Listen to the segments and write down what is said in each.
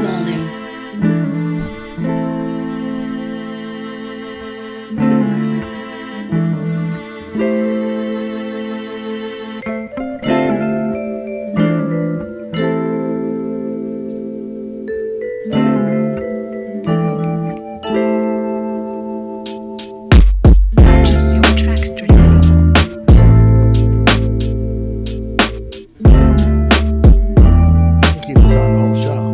warning. Purchase your tracks today. You keep this on the whole show.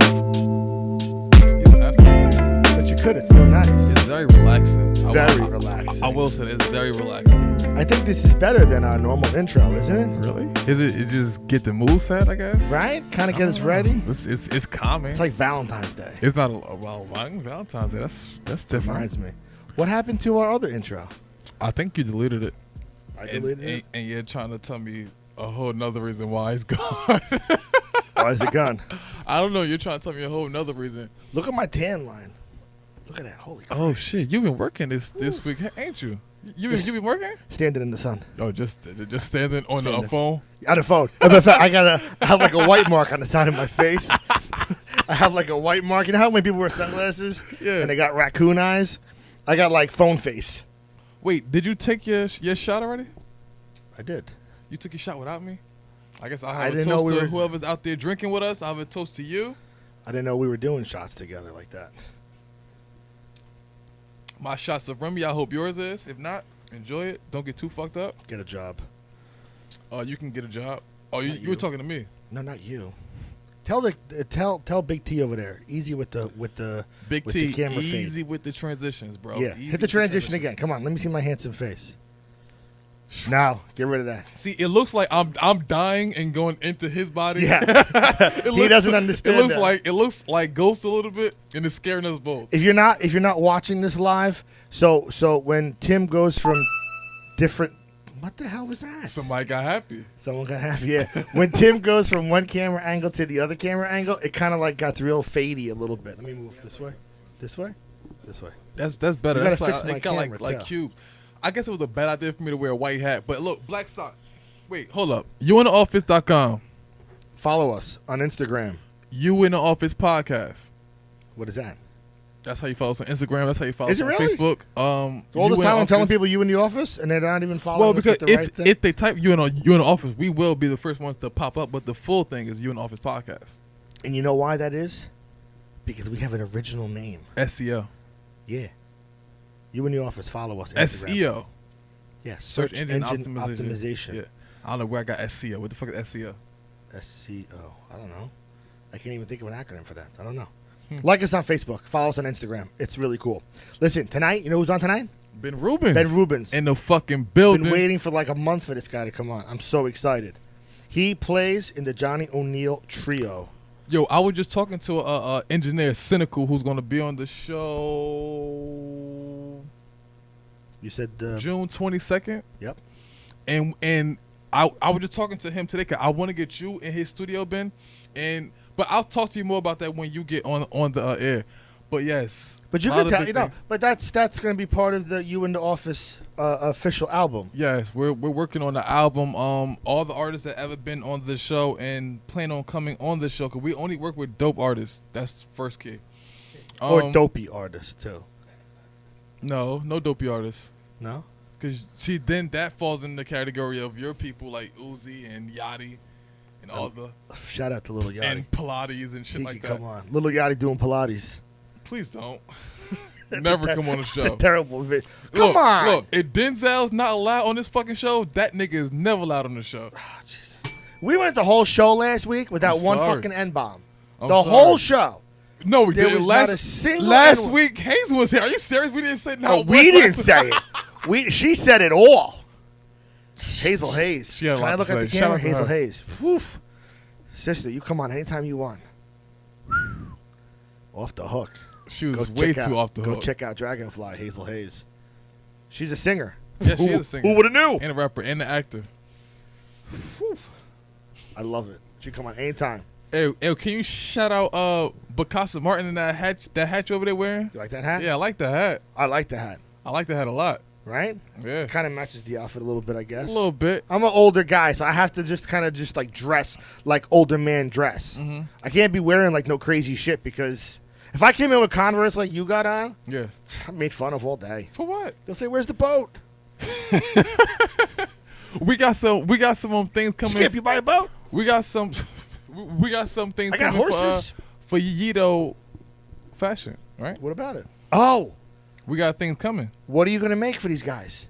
But you could. It's so nice. It's very relaxing. Very relaxing. I will say it's very relaxing. I think this is better than our normal intro, isn't it? Really? Is it? It just get the mood set, I guess. Right? Kind of get us ready. It's calming. It's like Valentine's Day. It's not Valentine's Day. That's different. Reminds me. What happened to our other intro? I think you deleted it. I deleted it. And you're trying to tell me a whole nother reason why it's gone. Why is it gone? I don't know. You're trying to tell me a whole nother reason. Look at my tan line. Look at that. Holy crap. Oh shit! You've been working this week, ain't you? You been working? Standing in the sun. Oh, just standing on the phone. On the phone. As a fact, I have like a white mark on the side of my face. I have like a white mark. You know how many people wear sunglasses? Yeah. And they got raccoon eyes? I got like phone face. Wait, did you take your shot already? I did. You took your shot without me? I guess I'll I have a didn't know toast we to were- whoever's out there drinking with us. I'll have a toast to you. I didn't know we were doing shots together like that. My shots of Remy, I hope yours is. If not, enjoy it. Don't get too fucked up. Get a job. You can get a job. Oh, Not you were talking to me. No, not you. Tell Big T over there. Easy with the Big with T, the camera easy fade. with the transitions, bro. Yeah, Easy hit with the transition transitions. again. Come on, let me see my handsome face. Now, get rid of that. See, it looks like I'm dying and going into his body. Yeah, he doesn't understand. It looks like Ghost a little bit, and it's scaring us both. If you're not watching this live, so when Tim goes from different, what the hell was that? Somebody got happy. Someone got happy. Yeah, when Tim goes from one camera angle to the other camera angle, it kind of like got real fadey a little bit. Let me move this way, this way. That's better. You gotta That's like, fix my it got camera, like too. cube. I guess it was a bad idea for me to wear a white hat, but look, black socks. Wait, hold up. youintheoffice.com. Follow us on Instagram. You in the Office podcast. What is that? That's how you follow us on Instagram. That's how you follow Is us it on really? Facebook. All You the in time I'm telling Office. people you in the office, and they're not even following Well, us because with the right thing. if they type you in the office, we will be the first ones to pop up. But the full thing is You in the Office podcast. And you know why that is? Because we have an original name. SEO. Yeah. You in the office. Follow us. Instagram. SEO. Yeah. Search engine optimization. optimization. Yeah. I don't know where I got SEO. What the fuck is SEO? SEO. I don't know. I can't even think of an acronym for that. I don't know. Like us on Facebook. Follow us on Instagram. It's really cool. Listen, tonight, you know who's on tonight? Ben Rubens. Ben Rubens. In the fucking building. Been waiting for like a month for this guy to come on. I'm so excited. He plays in the Johnny O'Neill trio. Yo, I was just talking to a engineer, Cynical, who's going to be on the show You said June 22nd. Yep. And I was just talking to him today because I want to get you in his studio, Ben. But I'll talk to you more about that when you get on the air. But yes. But you a lot can of tell, big you know. things. But that's going to be part of the You in the Office official album. Yes, we're working on the album. All the artists that ever been on the show and plan on coming on the show because we only work with dope artists. That's first key. Or dopey artists too. No dopey artists. No. Because then that falls in the category of your people like Uzi and Yachty and all the Shout out to Little Yachty. and Pilates and shit He like can that. come on. Little Yachty doing Pilates. Please don't. Never come on the It's show. a terrible video. Come on. Look, if Denzel's not allowed on this fucking show, that nigga is never allowed on the show. Oh, Jesus. We went the whole show last week without I'm one sorry. fucking N-bomb. I'm The sorry. whole show. No, we There didn't. was not a single last N-word. week, Hazel was here. Are you serious? We didn't say no. No, we didn't say it. She said it all. Hazel Hayes. She had a Can lot I to look at the say. Shout camera? out to Hazel her. Hayes. Woof. Sister, you come on anytime you want. Off the hook. She was Go way check too out- off the Go hook. check out Dragonfly, Hazel Hayes. She's a singer. Yeah, she is a singer. Who would have knew? And a rapper and an actor. I love it. She come on anytime. Hey, can you shout out Bacasa Martin and that hat you over there wearing? You like that hat? Yeah, I like the hat. I like the hat. I like the hat a lot. right? Yeah. Kind of matches the outfit a little bit, I guess. A little bit. I'm an older guy, so I have to just kind of just like dress like older man dress. Mm-hmm. I can't be wearing like no crazy shit because if I came in with Converse like you got on, Yeah. I'm made fun of all day. For what? They'll say, "Where's the boat? We got some things coming. Skip, you buy a boat? We got some things I got coming horses. for Yito fashion, right? What about it? Oh, We got things coming. what are you gonna make for these guys?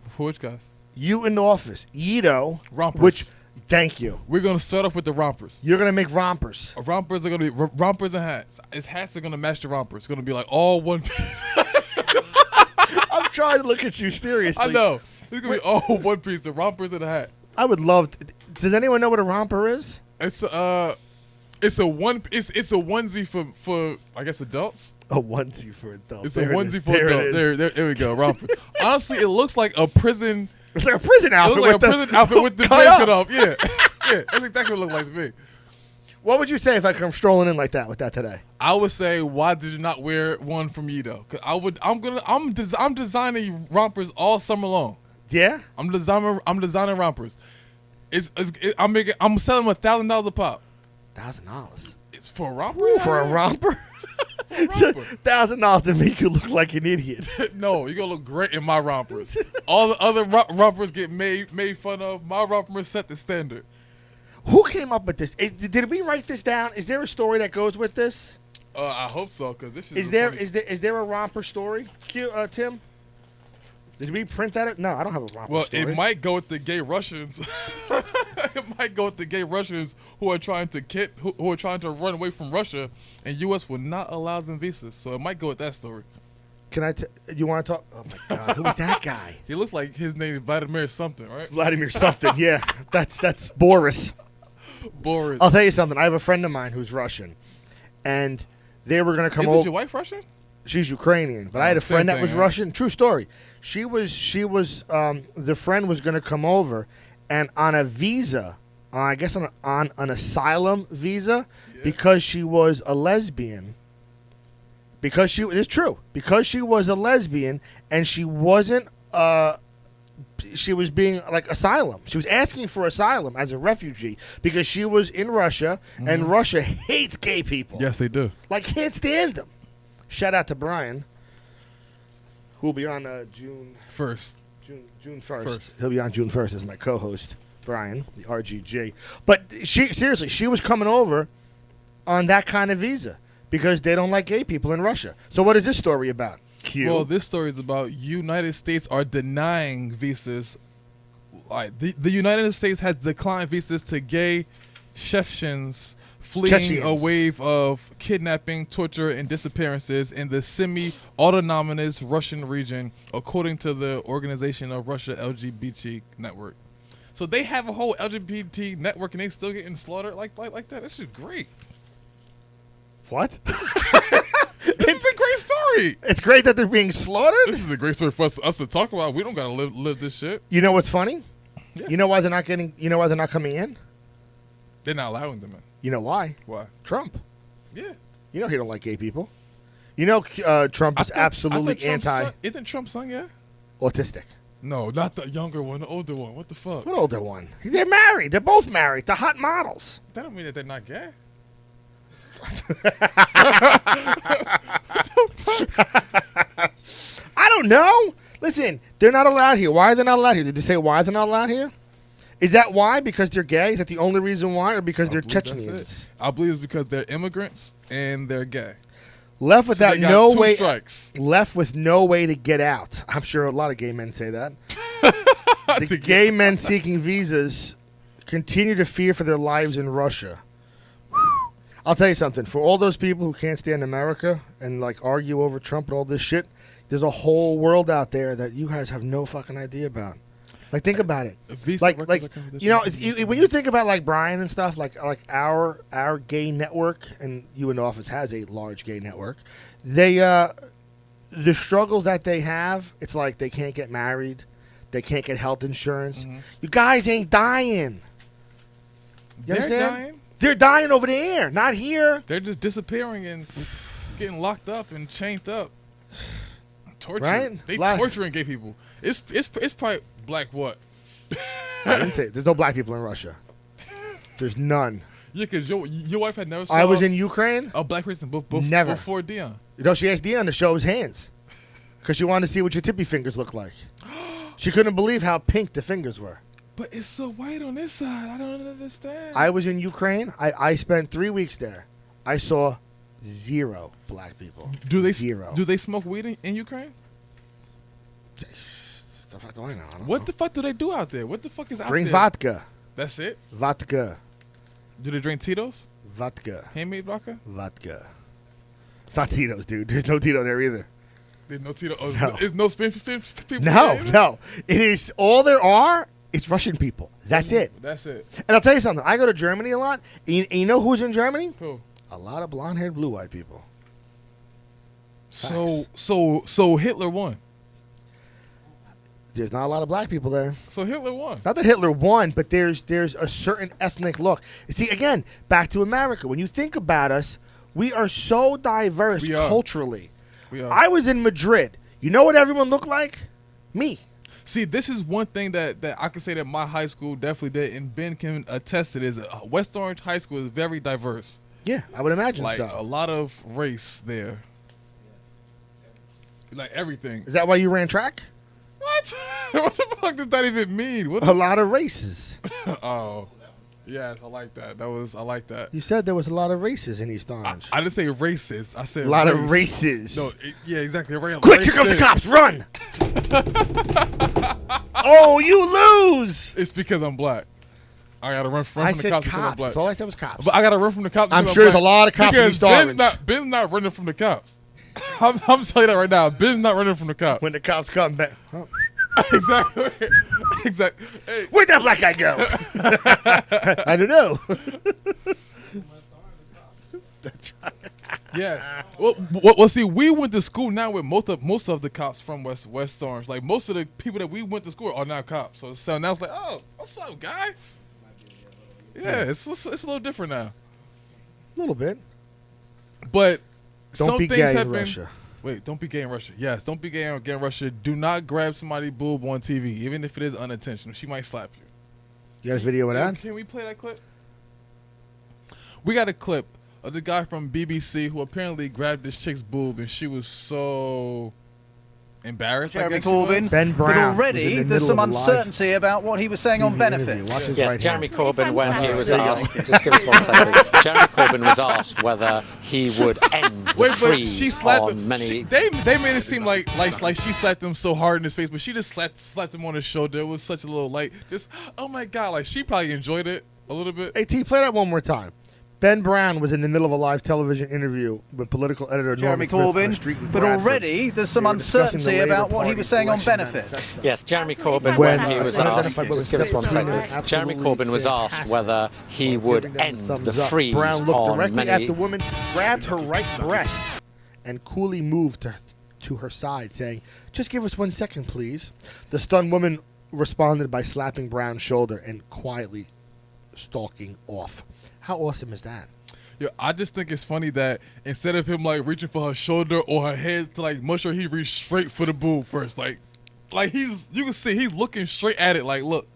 For which guys? You in the office, Ito, Rompers. which, thank you. We're gonna start off with the rompers. You're gonna make rompers. Rompers are gonna be rompers and hats. His hats are gonna match the rompers. It's gonna be like all one piece. I'm trying to look at you seriously. I know. It's gonna be all one piece. The rompers and the hat. I would love. Does anyone know what a romper is? It's a onesie for I guess adults. A onesie for adults. It's There a it onesie is. for There it adults. is. There we go. Romper. Honestly, it looks like a prison. It's like a prison It outfit. looks like a with the- prison outfit with the cut bands up. cut off. Yeah, yeah. That's exactly what it looks like to me. What would you say if I come strolling in like that with that today? I would say, why did you not wear one from Yito? Cause I'm designing rompers all summer long. Yeah. I'm designing rompers. I'm selling them $1,000 a pop. $1,000 It's for a romper. for a romper. romper. $1,000 to make you look like an idiot. No, you're gonna look great in my rompers. All the other rompers get made fun of. My rompers set the standard. Who came up with this? Did we write this down? Is there a story that goes with this? I hope so, cause this Is there a romper story, Tim? Did we print that? No, I don't have a romper Well, story. it might go with the gay Russians. It might go with the gay Russians who are trying to who are trying to run away from Russia, and U.S. will not allow them visas. So it might go with that story. Can you want to talk? Oh my God, who was that guy? He looked like his name is Vladimir something, right? Vladimir something. Yeah, that's Boris. Boris. I'll tell you something. I have a friend of mine who's Russian, and they were gonna come Isn't over. your wife Russian? She's Ukrainian, but I had a Same friend that thing, was huh? Russian. True story. She was. The friend was gonna come over, and on a visa, I guess on an asylum visa, because she was a lesbian. It's true. Because she was a lesbian, and she wasn't. She was being like asylum. She was asking for asylum as a refugee because she was in Russia, and Russia hates gay people. Yes, they do. Like, can't stand them. Shout out to Brian, who will be on June First. 1st. He'll be on June 1st as my co-host, Brian, the RGG. But she was coming over on that kind of visa because they don't like gay people in Russia. So what is this story about? Q. Well, this story is about United States are denying visas. The United States has declined visas to gay Chechens fleeing Chechens. a wave of kidnapping, torture, and disappearances in the semi-autonomous Russian region, according to the Organization of Russia LGBT Network. So they have a whole LGBT network, and they still getting slaughtered like that. This is great. What? This is a great story. It's great that they're being slaughtered. This is a great story for us to talk about. We don't gotta live this shit. You know what's funny? Yeah. You know why they're not getting? You know why they're not coming in? They're not allowing them in. You know why? Why? Trump. Yeah. You know he don't like gay people. You know Trump is absolutely Isn't Trump's son, yeah? anti-autistic. No, not the younger one, the older one. What the fuck? What older one? They're married. They're both married. They're hot models. That don't mean that they're not gay. I don't know. Listen, they're not allowed here. Why are they not allowed here? Did they say why they're not allowed here? Is that why? Because they're gay? Is that the only reason why? Or because they're believe that's Chechens? it. I believe it's because they're immigrants and they're gay. Left So without they got no two way. strikes. Left with no way to get out. I'm sure a lot of gay men say that. The To gay men seeking visas continue to fear for their lives in Russia. I'll tell you something. For all those people who can't stand America and like argue over Trump and all this shit, there's a whole world out there that you guys have no fucking idea about. Like, think about it. Like you know, when you think about like Brian and stuff, like our gay network, and you in the office has a large gay network. They the struggles that they have, it's like they can't get married, they can't get health insurance. Mhm. You guys ain't dying. You They're understand? dying. They're dying over there, not here. They're just disappearing and getting locked up and chained up. Torture. Right? They Lot- torturing gay people. It's probably black what? I didn't say there's no black people in Russia. There's none. Yeah, because your wife had never saw I was in Ukraine. a black person Never. before Dion. You know, she asked Dion to show his hands because she wanted to see what your tippy fingers look like. She couldn't believe how pink the fingers were. But it's so white on this side. I don't understand. I was in Ukraine. I spent 3 weeks there. I saw 0 black people. Do they 0? Do they smoke weed in Ukraine? What the fuck do I know? I don't What know. the fuck do they do out there? What the fuck is out Drink there? vodka. That's it? Vodka. Do they drink Tito's? Vodka. Handmade vodka? Vodka. It's not Tito's, dude. There's no Tito there either. There's no Tito. Oh, No. There's no spin people No, there either? no. It is all there are. It's Russian people. That's it. That's it. And I'll tell you something. I go to Germany a lot. And you know who's in Germany? Cool. A lot of blonde-haired, blue-eyed people. So Hitler won. There's not a lot of black people there. So Hitler won. Not that Hitler won, but there's a certain ethnic look. See, again, back to America. When you think about us, we are so diverse We are. culturally. We are. I was in Madrid. You know what everyone looked like? Me. See, this is one thing that I can say that my high school definitely did, and Ben can attest to this. West Orange High School is very diverse. Yeah, I would imagine Like a so. lot of race there. Like everything. Is that why you ran track? What? What the fuck does that even mean? What A is, lot of races. oh, yes, I like that. I like that. You said there was a lot of races in East Orange. I didn't say racist. I said A lot race. of races. No, yeah, exactly. Quick, here comes the cops. Run. Oh, you lose. It's because I'm black. I gotta run from I the said cops because I'm cops. black. That's all I said was cops. But I gotta run from the cops. I'm because sure there's a black. lot of cops in Because East Orange. Ben's not running from the cops. I'm telling you that right now. Ben's not running from the cops. When the cops come back. Huh? Exactly. Exactly. Hey, Where'd that black guy go? I don't know. That's right. yes. Well, see, we went to school now with most of the cops from West Orange. Like most of the people that we went to school are now cops. So now it's like, oh, what's up, guy? Yeah, it's a little different now. A little bit. But Don't some be things gay in have been. Russia. Wait, don't be gay in Russia. Yes, don't be gay in Russia. Do not grab somebody's boob on TV, even if it is unintentional. She might slap you. You got a video of that? Can we play that clip? We got a clip of the guy from BBC who apparently grabbed this chick's boob, and she was so embarrassed. I Jeremy guess she was. Corbyn. Ben Brown But was already in the there's middle some of a live uncertainty about what he was saying on TV interview. benefits. Watch his Yes, right Jeremy hand. Corbyn, when he was Fantastic. asked, just give us 1 second. Jeremy Corbyn was asked whether he would end the Wait, but freeze she slapped on him. many. They made it seem like she slapped him so hard in his face, but she just slapped him on his shoulder. It was such a little light. Just oh my god, like she probably enjoyed it a little bit. Hey, T, play that one more time. Ben Brown was in the middle of a live television interview with political editor Jeremy Norman Smith on a Corbyn. street in But Bradford. already there's some They were discussing uncertainty the Labour about what he Party's was saying on election benefits. manifesto. Yes, Jeremy Corbyn, When when he was asked, unidentified just give us 1 women second. absolutely Jeremy Corbyn was asked fantastic. whether he would Giving them end thumbs the up. freeze Brown looked on directly at many. the woman, grabbed her right breast, and coolly moved to her side, saying, "Just give us 1 second, please." The stunned woman responded by slapping Brown's shoulder and quietly stalking off. How awesome is that? Yeah, I just think it's funny that instead of him like reaching for her shoulder or her head to like mush her, he reached straight for the boob first. Like you can see he's looking straight at it. Like, look,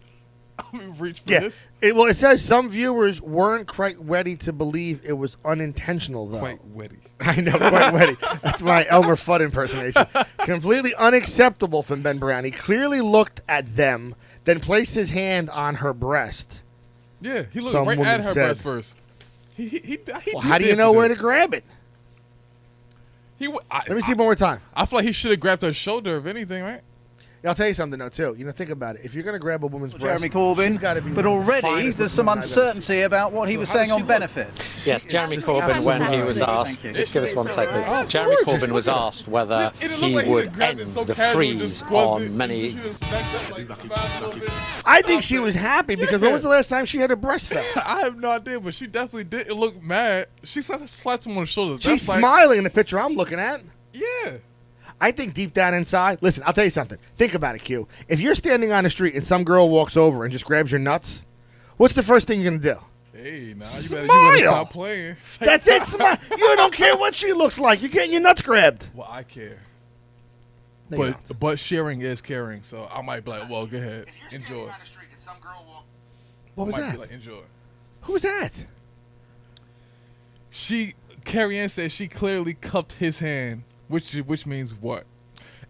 I'm gonna reach for this. Well, it says some viewers weren't quite ready to believe it was unintentional, though. Quite witty. I know, quite ready. That's my Elmer Fudd impersonation. Completely unacceptable from Ben Brown. He clearly looked at them, then placed his hand on her breast. Yeah, he looked Some right woman at her said. breast first. He Well, how do you know where to grab it? Let me see one more time. I feel like he should have grabbed her shoulder, if anything, right? Yeah, I'll tell you something, though, too. You know, think about it. If you're going to grab a woman's breast, Jeremy she's Corbyn. gotta be But one of the already finest there's looking some women I've ever seen. uncertainty about what he was So how saying does on she look? benefits. Yes, Jeremy Just Corbyn, when he absolutely. was Thank asked, you. just give us 1 second. Oh, Jeremy gorgeous. Corbyn was asked whether It looked he like would just grabbed end it so the casual, freeze just squeezed it, on many. She just backed up, like, smiled a little bit. I think she was happy because when was the last time she had her breast felt? I have no idea, but she definitely didn't look mad. She slapped him on the shoulder. She's That's like, smiling in the picture I'm looking at. yeah. I think deep down inside, listen, I'll tell you something. Think about it, Q. If you're standing on the street and some girl walks over and just grabs your nuts, what's the first thing you're going to do? Hey, now you Smile. better stop playing. That's it, smile. You don't care what she looks like. You're getting your nuts grabbed. Well, I care. No, you don't. but sharing is caring. So I might be like, well, go ahead, enjoy. What was Might that? be like, enjoy. Who was that? Carrie Ann said she clearly cupped his hand, which means what?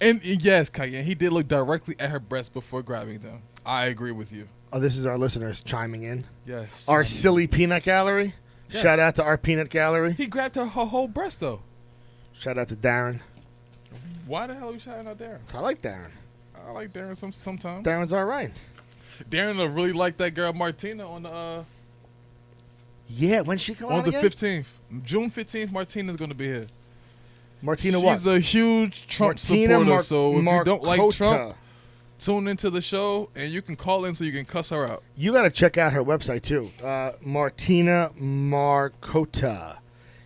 And yes, Cayenne, he did look directly at her breast before grabbing them. I agree with you. Oh, this is our listeners chiming in. Yes. Our silly peanut gallery. Yes. Shout out to our peanut gallery. He grabbed her whole breast though. Shout out to Darren. Why the hell are you shouting out Darren? I like Darren. I like Darren sometimes. Darren's all right. Darren will really like that girl Martina on the Yeah, when's she going on the again? 15th. June 15th, Martina's going to be here. Martina She's what? a huge Trump Martina supporter, so if you don't like Marcota. Trump, tune into the show and you can call in so you can cuss her out. You got to check out her website too. Martina Marcota.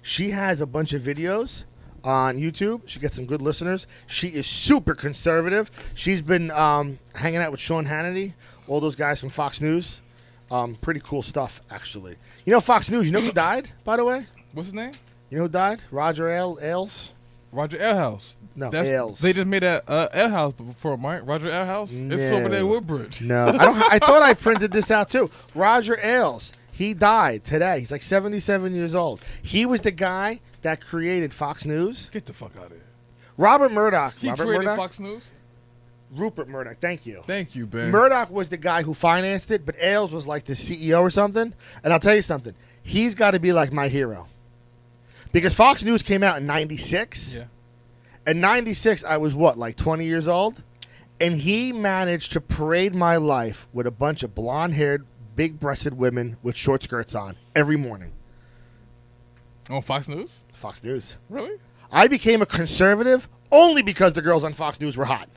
She has a bunch of videos on YouTube. She gets some good listeners. She is super conservative. She's been hanging out with Sean Hannity, all those guys from Fox News. Pretty cool stuff, actually. You know Fox News, you know who died, by the way? What's his name? You know who died? Roger Ailes? Roger Ailes. No, Ailes. They just made a Ailes before him, right? Roger Ailes? It's over there in Woodbridge. No, I thought I printed this out too. Roger Ailes. He died today. He's like 77 years old. He was the guy that created Fox News. Get the fuck out of here. Robert Murdoch. He Robert created Murdoch? Fox News? Rupert Murdoch. Thank you. Thank you, Ben. Murdoch was the guy who financed it, but Ailes was like the CEO or something. And I'll tell you something. He's got to be like my hero. Because Fox News came out in 96. Yeah. In 96, I was what, like 20 years old? And he managed to parade my life with a bunch of blonde-haired, big-breasted women with short skirts on every morning. On Fox News? Fox News. Really? I became a conservative only because the girls on Fox News were hot.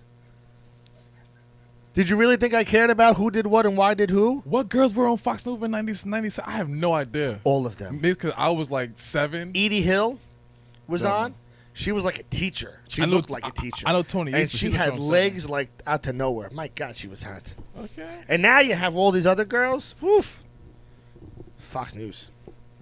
Did you really think I cared about who did what and why did who? What girls were on Fox News in 96? I have no idea. All of them. Because I was like 7. Edie Hill was No. on. She was like a teacher. She I know- looked like a teacher. I know Tony And East, but she she looked had on legs like out to nowhere. My God, she was hot. Okay. And now you have all these other girls. Woof. Fox News.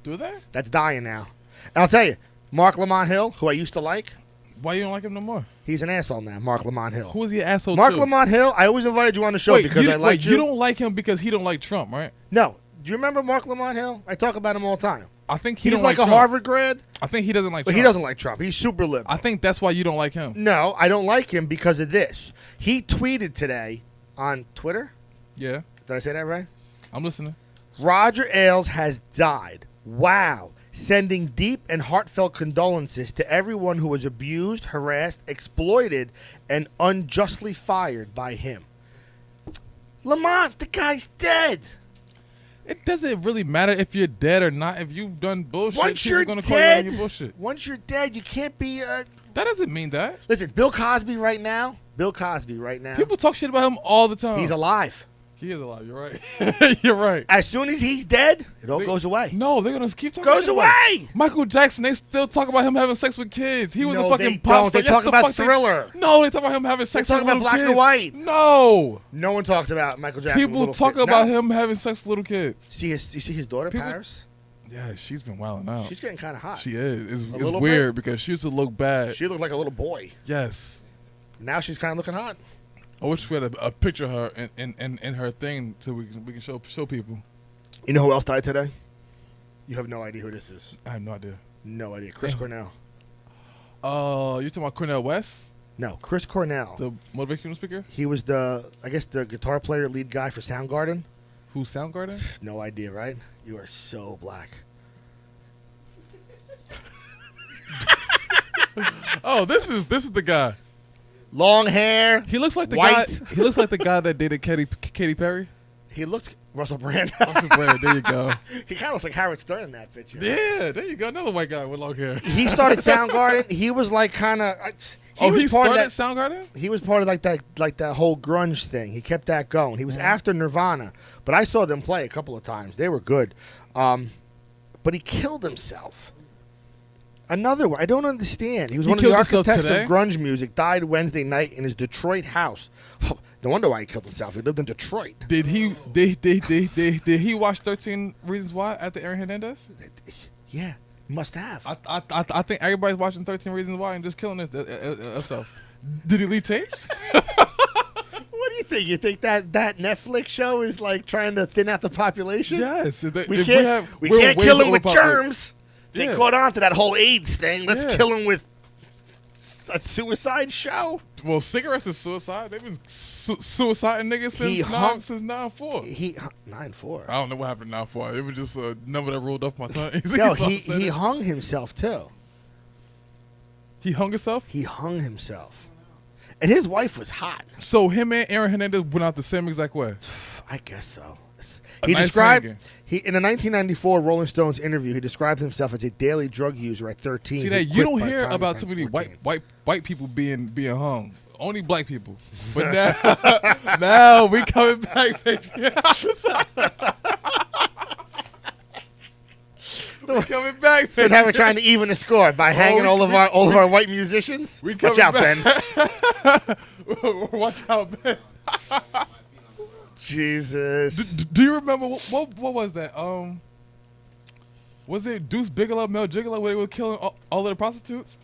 Do they? That's dying now. And I'll tell you, Mark Lamont Hill, who I used to like, Why you don't like him no more? he's an asshole now, Mark Lamont Hill. Who is he an asshole Mark to? Lamont Hill, I always invited you on the show because I liked you. You don't like him because he don't like Trump, right? No. Do you remember Mark Lamont Hill? I talk about him all the time. I think he He's don't like a Trump. Harvard grad, I think he doesn't like but Trump. he doesn't like Trump. He's super liberal. I think that's why you don't like him. No, I don't like him because of this. He tweeted today on Twitter. Yeah. Did I say that right? I'm listening. Roger Ailes has died. Wow. Sending deep and heartfelt condolences to everyone who was abused, harassed, exploited, and unjustly fired by him. Lamont, the guy's dead. It doesn't really matter if you're dead or not. If you've done bullshit, Once people you're gonna call you on dead, your bullshit. once you're dead, you can't be. That doesn't mean that. Listen, Bill Cosby right now. People talk shit about him all the time. He's alive. He is alive. You're right. You're right. As soon as he's dead, it all goes away. No, they're gonna keep talking. Goes shit about him. away. Michael Jackson. They still talk about him having sex with kids. He was No, a fucking they pop don't. star. They talk the about fuck Thriller. No, they talk about him having sex talk with about little Black and kids. White. No. No one talks about Michael Jackson. with People little talk kids. about No. him having sex with little kids. You see his daughter, People- Paris? Yeah, she's been wilding out. She's getting kind of hot. She is. It's little weird because she used to look bad. She looked like a little boy. Yes. Now she's kind of looking hot. I wish we had a picture of her in her thing so we can show people. You know who else died today? You have no idea who this is. I have no idea. No idea. Chris Damn. Cornell. You're talking about Cornel West, No, Chris Cornell. the motivational speaker? He was the guitar player, lead guy for Soundgarden. Who's Soundgarden? No idea, right? You are so black. Oh, this is the guy. Long hair. He looks like the White. guy. He looks like the guy that dated Katy Perry. He looks Russell Brand. Russell Brand, there you go. He kind of looks like Howard Stern in that picture. Yeah, there you go. Another white guy with long hair. He started Soundgarden. He was like kind of. He started that, Soundgarden? He was part of like that whole grunge thing. He kept that going. He was Mm-hmm. after Nirvana, but I saw them play a couple of times. They were good, but he killed himself. Another one. I don't understand. He was He one of the killed himself architects today? of grunge music. Died Wednesday night in his Detroit house. No wonder why he killed himself. He lived in Detroit. Did he watch 13 Reasons Why after Aaron Hernandez? Yeah, must have. I think everybody's watching 13 Reasons Why and just killing herself. Did he leave tapes? What do you think? You think that Netflix show is like trying to thin out the population? Yes. We can't kill him with germs. They Yeah. caught on to that whole AIDS thing. Let's Yeah. kill him with a suicide show. Well, cigarettes is suicide. They've been suiciding niggas since 9/4. He 9/4. I don't know what happened 9/4. It was just a number that rolled off my tongue. Yo, he hung himself too. He hung himself. He hung himself, and his wife was hot. So him and Aaron Hernandez went out the same exact way. I guess so. A He nice described hanging. in a 1994 Rolling Stones interview. He describes himself as a daily drug user at 13. See who that you quit don't by hear the time about he too turned many 14. white people being hung. Only black people. But now we coming back, baby. we coming back. So now we're trying to even the score by hanging all of our white musicians. We Watch coming out, back. Ben. Watch out, Ben. Jesus. Do you remember what was that? Was it Deuce Bigelow, Mel Gigolo, where they were killing all of the prostitutes?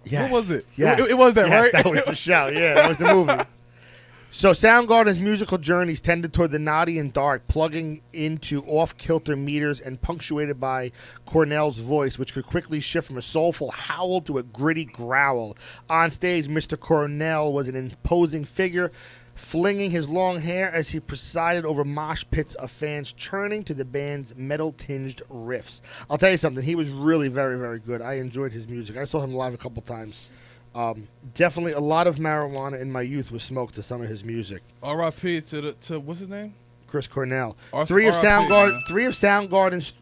Yes. What was it? Yes. It was that, Yes, right? That was the show. Yeah, that was the movie. So Soundgarden's musical journeys tended toward the naughty and dark, plugging into off-kilter meters and punctuated by Cornell's voice, which could quickly shift from a soulful howl to a gritty growl. On stage, Mr. Cornell was an imposing figure, flinging his long hair as he presided over mosh pits of fans churning to the band's metal-tinged riffs. I'll tell you something. He was really very, very good. I enjoyed his music. I saw him live a couple times. Definitely a lot of marijuana in my youth was smoked to some of his music. R.I.P. to what's his name? Chris Cornell. R- Three of R.I.P., man. Soundgarden's.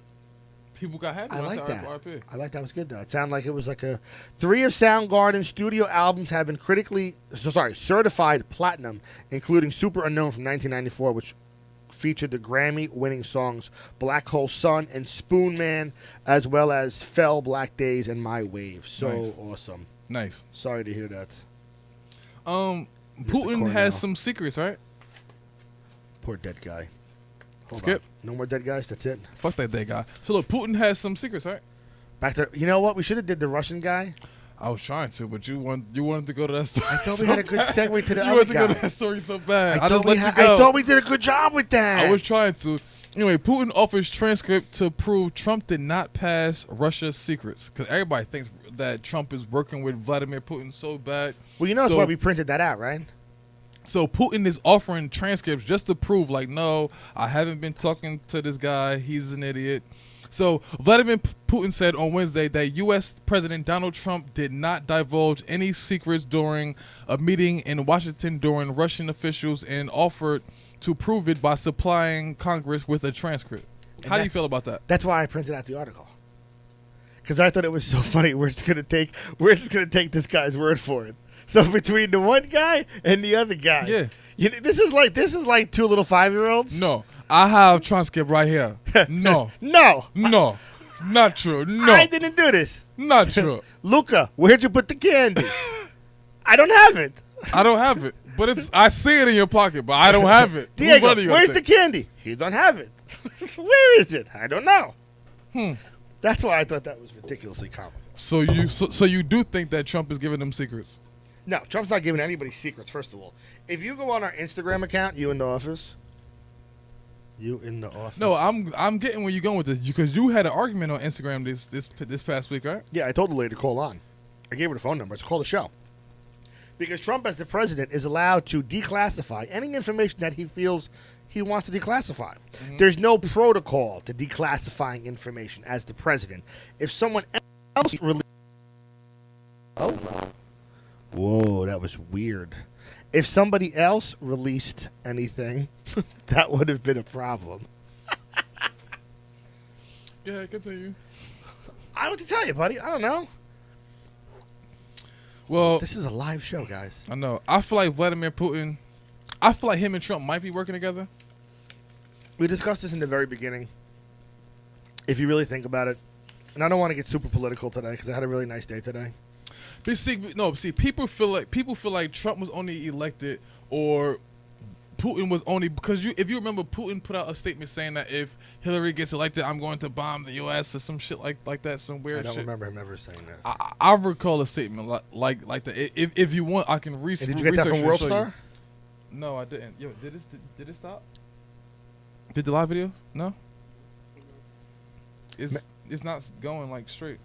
People got happy. I when like said that. R.I.P. I like that. Was good though. It sounded like it was like a. Three of Soundgarden's studio albums have been certified platinum, including Super Unknown from 1994, which featured the Grammy-winning songs "Black Hole Sun" and "Spoon Man," as well as "Fell," "Black Days," and "My Wave." So Nice. awesome. Nice. Sorry to hear that. Putin Cornell. has some secrets, right? Poor dead guy. Hold Skip. on. No more dead guys. That's it. Fuck that dead guy. So look, Putin has some secrets, right? Back to you know what we should have did the Russian guy. I was trying to, but you wanted to go to that story. I thought we had a good segue to the You other wanted to go guy. to that story so bad. I I just let you go. I thought we did a good job with that. I was trying to. Anyway, Putin offers transcript to prove Trump did not pass Russia's secrets because everybody thinks that Trump is working with Vladimir Putin so bad. Well, you know that's So- why we printed that out, right? So Putin is offering transcripts just to prove, like, no, I haven't been talking to this guy. He's an idiot. So Vladimir Putin said on Wednesday that U.S. President Donald Trump did not divulge any secrets during a meeting in Washington during Russian officials and offered to prove it by supplying Congress with a transcript. How do you feel about that? That's why I printed out the article. Because I thought it was so funny. We're just gonna take this guy's word for it. So between the one guy and the other guy, Yeah. this is like two little 5-year-olds. No, I have transcript right here. No, No, no, it's not true. No, I didn't do this. not true. Luca, where'd you put the candy? I don't have it. I don't have it, but I see it in your pocket, but I don't have it. Whose Diego, blood are you gonna where's the take? candy? You don't have it. Where is it? I don't know. Hmm. That's why I thought that was ridiculously comical. So you do think that Trump is giving them secrets? No, Trump's not giving anybody secrets, first of all. If you go on our Instagram account, You in the Office. No, I'm getting where you're going with this because you had an argument on Instagram this past week, right? Yeah, I told the lady to call on. I gave her the phone number. It's call the show. Because Trump, as the president, is allowed to declassify any information that he feels he wants to declassify. Mm-hmm. There's no protocol to declassifying information as the president. If someone else Whoa, that was weird. If somebody else released anything, that would have been a problem. Yeah, continue. I don't know what to tell you, buddy. I don't know. Well, This is a live show, guys. I know. I feel like Vladimir Putin. I feel like him and Trump might be working together. We discussed this in the very beginning. If you really think about it, and I don't want to get super political today because I had a really nice day today. But see, people feel like Trump was only elected or Putin was only because if you remember, Putin put out a statement saying that if Hillary gets elected, I'm going to bomb the U.S. or some shit like that, some weird I don't shit. remember him ever saying that. I recall a statement like that. If you want, I can research. Did you get that from World Star? No, I didn't. Yo, did it stop? Did the live video? No. It's not going like straight.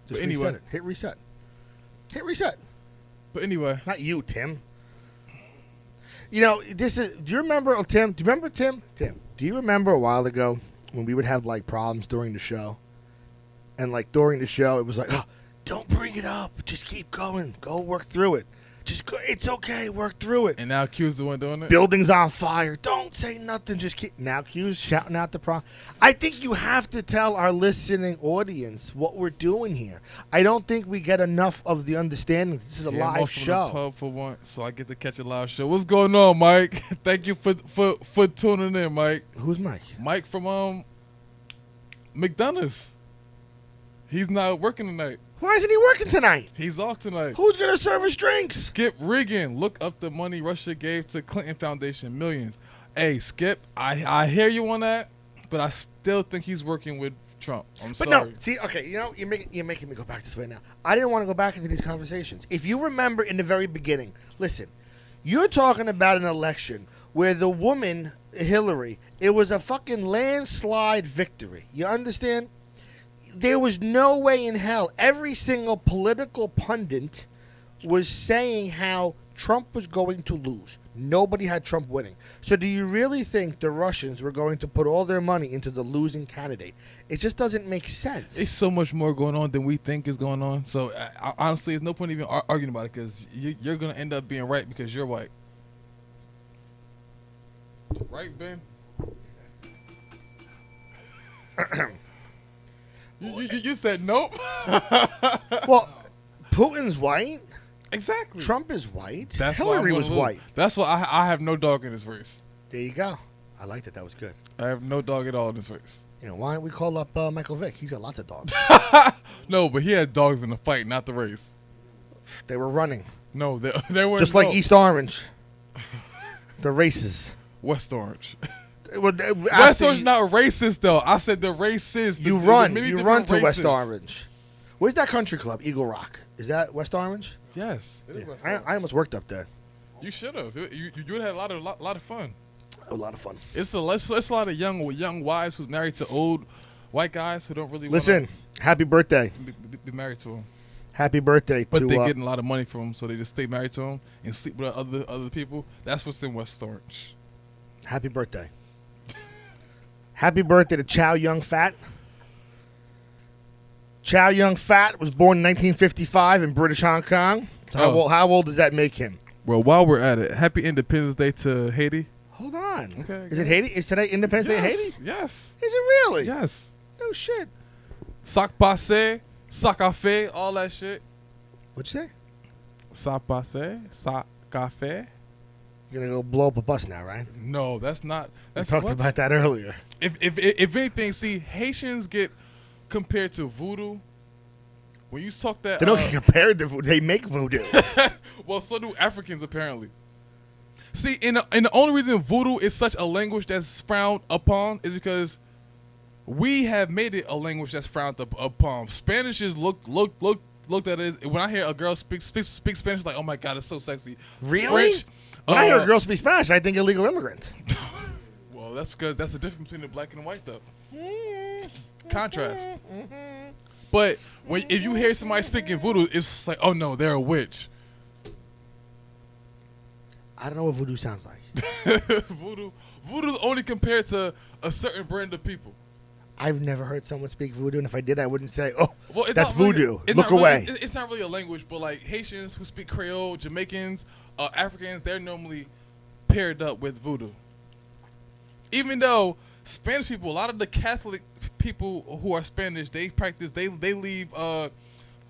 Just but anyway, reset it. Hit reset. Hit reset. But anyway, not you, Tim. You know, this is. Do you remember, Tim? Do you remember Tim? Tim, do you remember a while ago when we would have like problems during the show, and like during the show it was like, oh, don't bring it up. Just keep going. Go work through it. Just go. It's okay. Work through it. And now Q's the one doing it. Building's on fire. Don't say nothing. Just keep. Now Q's shouting out the problem. I think you have to tell our listening audience what we're doing here. I don't think we get enough of the understanding. This is a live I'm show. off from the pub for once, so I get to catch a live show. What's going on, Mike? Thank you for tuning in, Mike. Who's Mike? Mike from McDonald's. He's not working tonight. Why isn't he working tonight? He's off tonight. Who's gonna serve us drinks? Skip Regan. Look up the money Russia gave to Clinton Foundation. Millions. Hey, Skip, I hear you on that, but I still think he's working with Trump. I'm sorry. But no, see, okay, you know, you're making me go back this way now. I didn't want to go back into these conversations. If you remember in the very beginning, listen, you're talking about an election where the woman, Hillary, it was a fucking landslide victory. You understand? There was no way in hell. Every single political pundit was saying how Trump was going to lose. Nobody had Trump winning. So do you really think the Russians were going to put all their money into the losing candidate? It just doesn't make sense. It's so much more going on than we think is going on. So honestly, there's no point even arguing about it because you're going to end up being right because you're white. Right, Ben? You said nope. Well, Putin's white. Exactly. Trump is white. That's Hillary was white. That's why I have no dog in this race. There you go. I liked it. That was good. I have no dog at all in this race. You know, why don't we call up Michael Vick? He's got lots of dogs. No, but he had dogs in the fight, not the race. They were running. No, they were just like East Orange. The races. West Orange. West Orange not racist though. I said the races. You run to West Orange. Where's that country club? Eagle Rock. Is that West Orange? Yes. It is West I almost worked up there. You should have. You would have had a lot of fun. A lot of fun. It's a lot of young wives who's married to old white guys who don't really listen. Happy birthday. Be married to them. Happy birthday. But they're getting a lot of money from them, so they just stay married to them and sleep with other people. That's what's in West Orange. Happy birthday. Happy birthday to Chow Yun Fat. Chow Yun Fat was born in 1955 in British Hong Kong. So how old does that make him? Well, while we're at it, happy Independence Day to Haiti. Hold on. Okay. Is it Haiti? Is today Independence Day in Haiti? Yes. Is it really? Yes. No shit. Sac passe, sac café, all that shit. What'd you say? Sac passe, sac café. You're gonna go blow up a bus now, right? No, that's not. That's we talked about that earlier. If anything, see, Haitians get compared to voodoo. When you talk that, they don't get compared to voodoo. They make voodoo. Well, so do Africans apparently. See, and the only reason voodoo is such a language that's frowned upon is because we have made it a language that's frowned upon. Spanish is looked at it as, when I hear a girl speak Spanish, like, oh my god, it's so sexy. Really? French, when I hear a girl speak Spanish, I think illegal immigrant. Well, that's because that's the difference between the black and the white, though. Contrast. But if you hear somebody speaking voodoo, it's like, oh no, they're a witch. I don't know what voodoo sounds like. Voodoo's only compared to a certain brand of people. I've never heard someone speak voodoo, and if I did, I wouldn't say, "Oh, well, that's voodoo." Look away. It's not really a language, but like Haitians who speak Creole, Jamaicans, Africans, they're normally paired up with voodoo. Even though Spanish people, a lot of the Catholic people who are Spanish, they leave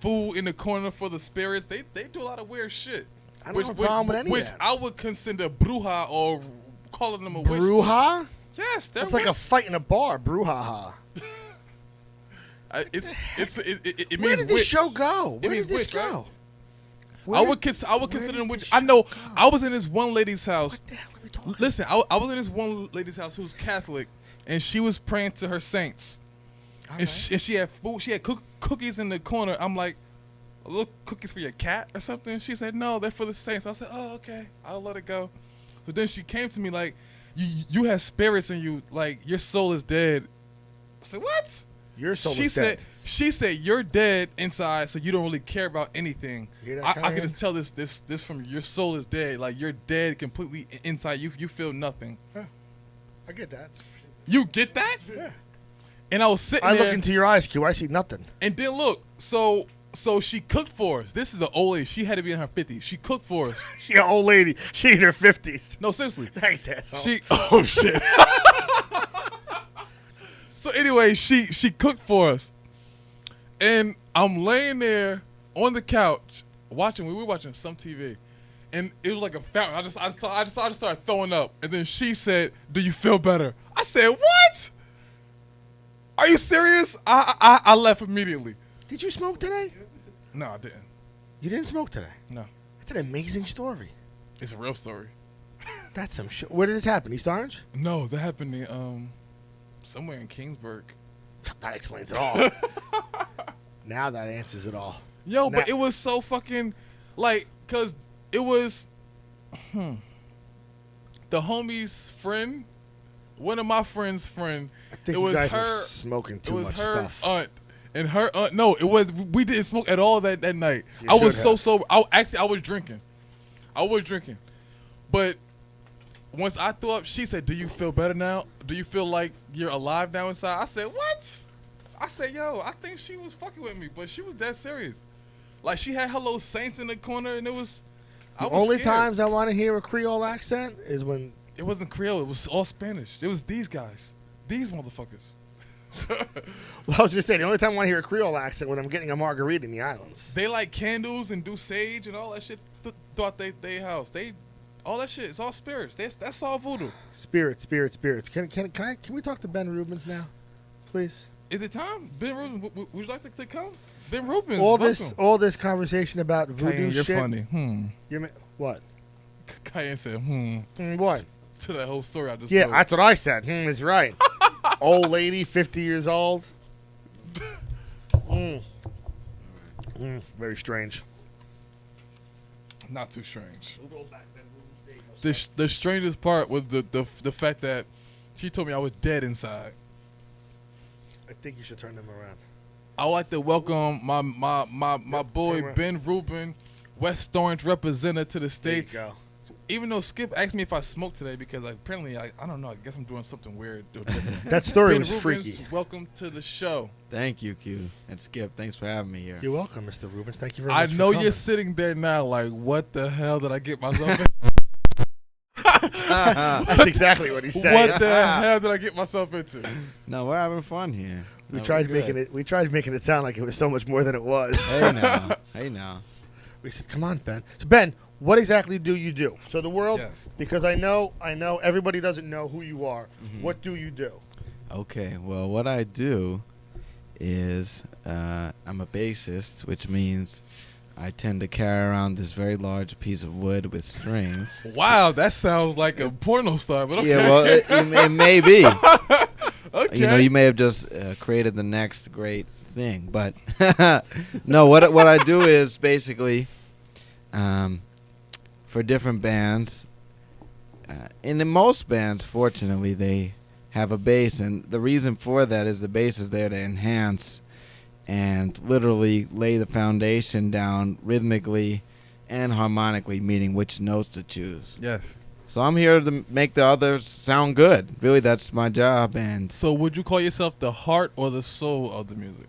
food in the corner for the spirits. They do a lot of weird shit. I don't have a problem with any of that. Which I would consider bruja or calling them a witch. Bruja? Yes, that's like a fight in a bar. Bruhaha. It means where did this show go? Where did this witch, go? Right? I would consider them witches. I know. I was in this one lady's house. What the hell are we talking? Listen, I was in this one lady's house who was Catholic, and she was praying to her saints. All And, right. she had food. She had cookies in the corner. I'm like, little cookies for your cat or something? She said, no, they're for the saints. I said, oh, okay, I'll let it go. But then she came to me like, you have spirits in you, like your soul is dead. I said, what? Your soul She is said, dead. she said, you're dead inside, so you don't really care about anything. You hear that, I can Karen? just tell this from your soul is dead. Like you're dead completely inside. You feel nothing. I get that. You get that? Yeah. And I was sitting I there. look into your eyes, Q. I see nothing. And then look, so she cooked for us. This is the old lady. She had to be in her 50s. She cooked for us. She an old lady. She in her 50s. No, seriously. Thanks, asshole. She oh shit. So anyway, she cooked for us. And I'm laying there on the couch watching. We were watching some TV. And it was like a fountain. I just started throwing up. And then she said, "Do you feel better?" I said, "What? Are you serious?" I left immediately. Did you smoke today? No, I didn't. You didn't smoke today. No. That's an amazing story. It's a real story. That's some shit. Where did this happen? East Orange? No, that happened in somewhere in Kingsburg. That explains it all. Now that answers it all. Yo, but Now- it was so fucking like, cause it was the homie's friend, one of my friend's friend. I think It you was guys her. were smoking It too was much her stuff. aunt and her aunt. No, it was we didn't smoke at all that night. You I was should so have. sober. I was drinking. But once I threw up, she said, "Do you feel better now? Do you feel like you're alive now inside?" I said, "What?" I said, "Yo, I think she was fucking with me, but she was dead serious. Like she had her little saints in the corner, and it was." I The was only scared. times I want to hear a Creole accent is when It wasn't Creole. It was all Spanish. It was these guys, these motherfuckers. well, I was just saying the only time I want to hear a Creole accent when I'm getting a margarita in the islands. They light candles and do sage and all that shit throughout they house. All that shit. It's all spirits. That's all voodoo. Spirits. Can we talk to Ben Rubens now, please? Is it time? Ben Rubens, would you like to come? Ben Rubens, All this conversation about voodoo Cayenne, you're shit. funny. What? Cayenne said, What? to that whole story I just Yeah, told. that's what I said. Is right. Old lady, 50 years old. Very strange. Not too strange. The strangest part was the fact that she told me I was dead inside. I think you should turn them around. I would like to welcome my boy camera. Ben Rubin, West Orange representative to the There you state. go. Even though Skip asked me if I smoked today because apparently I don't know. I guess I'm doing something weird. That story Ben was Rubens, freaky. welcome to the show. Thank you, Q. And Skip, thanks for having me here. You're welcome, Mr. Rubens. Thank you very I much. know for you're sitting there now like, what the hell did I get myself in? That's exactly what he said. What the hell did I get myself into? No, we're having fun here. We No, tried we're making good. it. We tried making it sound like it was so much more than it was. Hey now. Hey now. We said, "Come on, Ben." So, Ben, what exactly do you do? So the world, Yes. because I know everybody doesn't know who you are. Mm-hmm. What do you do? Okay, well, what I do is I'm a bassist, which means I tend to carry around this very large piece of wood with strings. Wow, that sounds like a porno star, but okay. Yeah, well, it may be. Okay. You know, you may have just created the next great thing, but no. What I do is basically for different bands. And in most bands, fortunately, they have a bass, and the reason for that is the bass is there to enhance and literally lay the foundation down rhythmically and harmonically, meaning which notes to choose. Yes. So I'm here to make the others sound good. Really, that's my job. And So would you call yourself the heart or the soul of the music?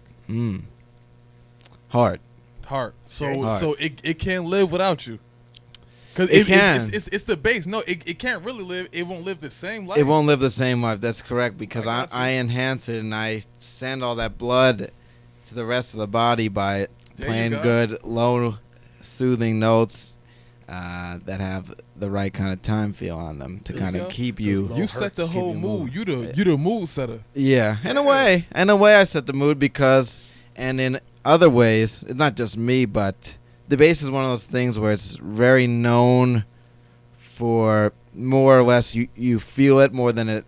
heart. Heart. So Heart. so it can't live without you. Because It can. It's the bass. No, it can't really live. It won't live the same life. It won't live the same life. That's correct, because I got you. I enhance it and I send all that blood to the rest of the body by There you playing go. good, low, soothing notes that have the right kind of time feel on them to There you kind go. of keep Those you. low You set hurts the keep whole you mood. moving. You the mood setter. Yeah, in a way. In a way, I set the mood because, and in other ways, it's not just me, but the bass is one of those things where it's very known for more or less you feel it more than it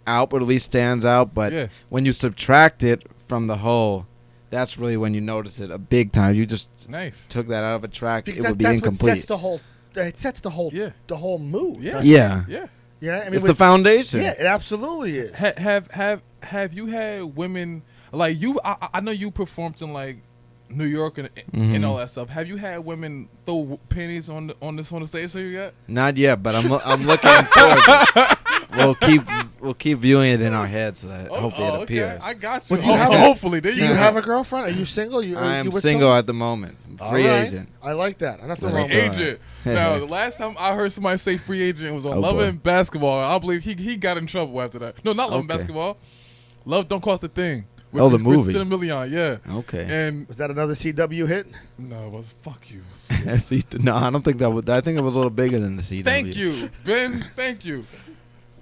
outwardly stands out, but Yeah. when you subtract it from the whole, that's really when you notice it a big time. You just Nice. took that out of a track, Because it would be that's incomplete. what sets the whole. It sets the whole. Yeah. The whole mood. Yeah. doesn't it? Yeah, Yeah. Yeah. I mean, it's the with- foundation. yeah, it absolutely is. Have you had women like you? I know you performed in like New York and Mhm. all that stuff. Have you had women throw panties on the stage so you yet? Not yet, but I'm looking forward to it. We'll keep viewing it in our heads so that hopefully it okay. appears. I got you. But do you have a- Hopefully, there Do you you go. have a girlfriend? Are you single? I you am with single someone? at the moment. I'm All free right. agent. I like that. I'm not the Free wrong Free That's all agent. right. Now, the last time I heard somebody say free agent was on Oh, Love boy. and Basketball. I believe he got in trouble after that. No, not Love and Okay. Basketball. Love Don't Cost a Thing. With Oh, the movie. Christina Milian, yeah. Okay. And Was that another CW hit? no, it was fuck you. No, I don't think that was. I think it was a little bigger than the CW. Thank you, Ben. Thank you.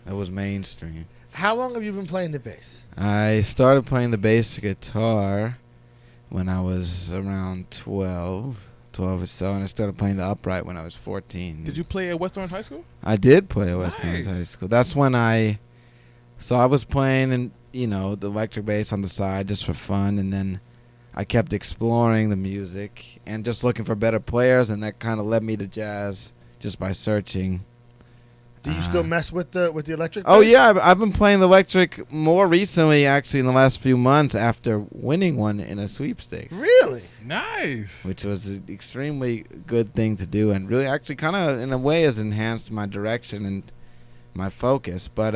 It was mainstream. How long have you been playing the bass? I started playing the bass guitar when I was around 12 or so, and I started playing the upright when I was 14. Did you play at West Orange High School? I did play at West Orange Nice. High School. That's when I was playing, and the electric bass on the side just for fun, and then I kept exploring the music and just looking for better players, and that kind of led me to jazz just by searching. Do you still mess with the electric? Oh bass? yeah, I've been playing the electric more recently, actually, in the last few months after winning one in a sweepstakes, Really? Nice. which was an extremely good thing to do, and really actually kind of in a way has enhanced my direction and my focus. But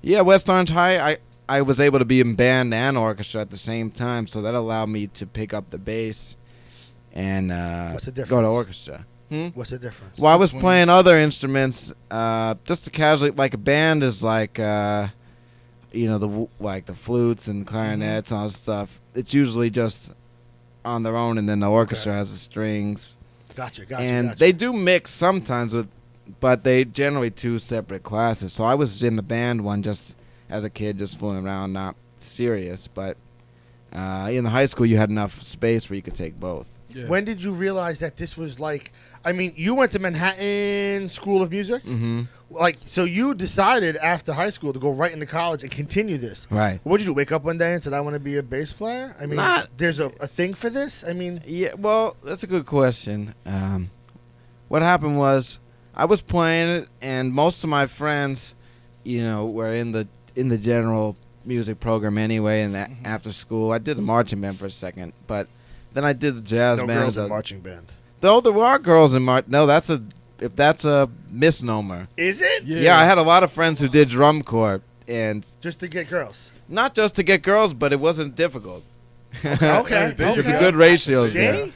yeah, West Orange High, I was able to be in band and orchestra at the same time, so that allowed me to pick up the bass and What's the go to difference? orchestra. What's the difference? Well, I was Which one? playing other instruments, just to casually, like a band is like, like the flutes and clarinets and all that stuff. It's usually just on their own, and then the orchestra has the strings. Gotcha. And they do mix sometimes but they generally two separate classes. So I was in the band one just as a kid, just fooling around, not serious. But in the high school, you had enough space where you could take both. Yeah. When did you realize that this was like? I mean, you went to Manhattan School of Music. Mm-hmm. Like, so you decided after high school to go right into college and continue this. Right. What'd you do? Wake up one day and said, "I want to be a bass player." I mean, Not- there's a thing for this. I mean, Yeah, well, that's a good question. What happened was I was playing it, and most of my friends, were in the general music program anyway. And after school, I did the marching band for a second, but then I did the jazz no band. girls in marching band. Though there are girls in march. No, that's a misnomer. Is it? Yeah, I had a lot of friends who did drum corps, and Just to get girls. not just to get girls, but it wasn't difficult. Okay. there you It's a go. good ratio See? there.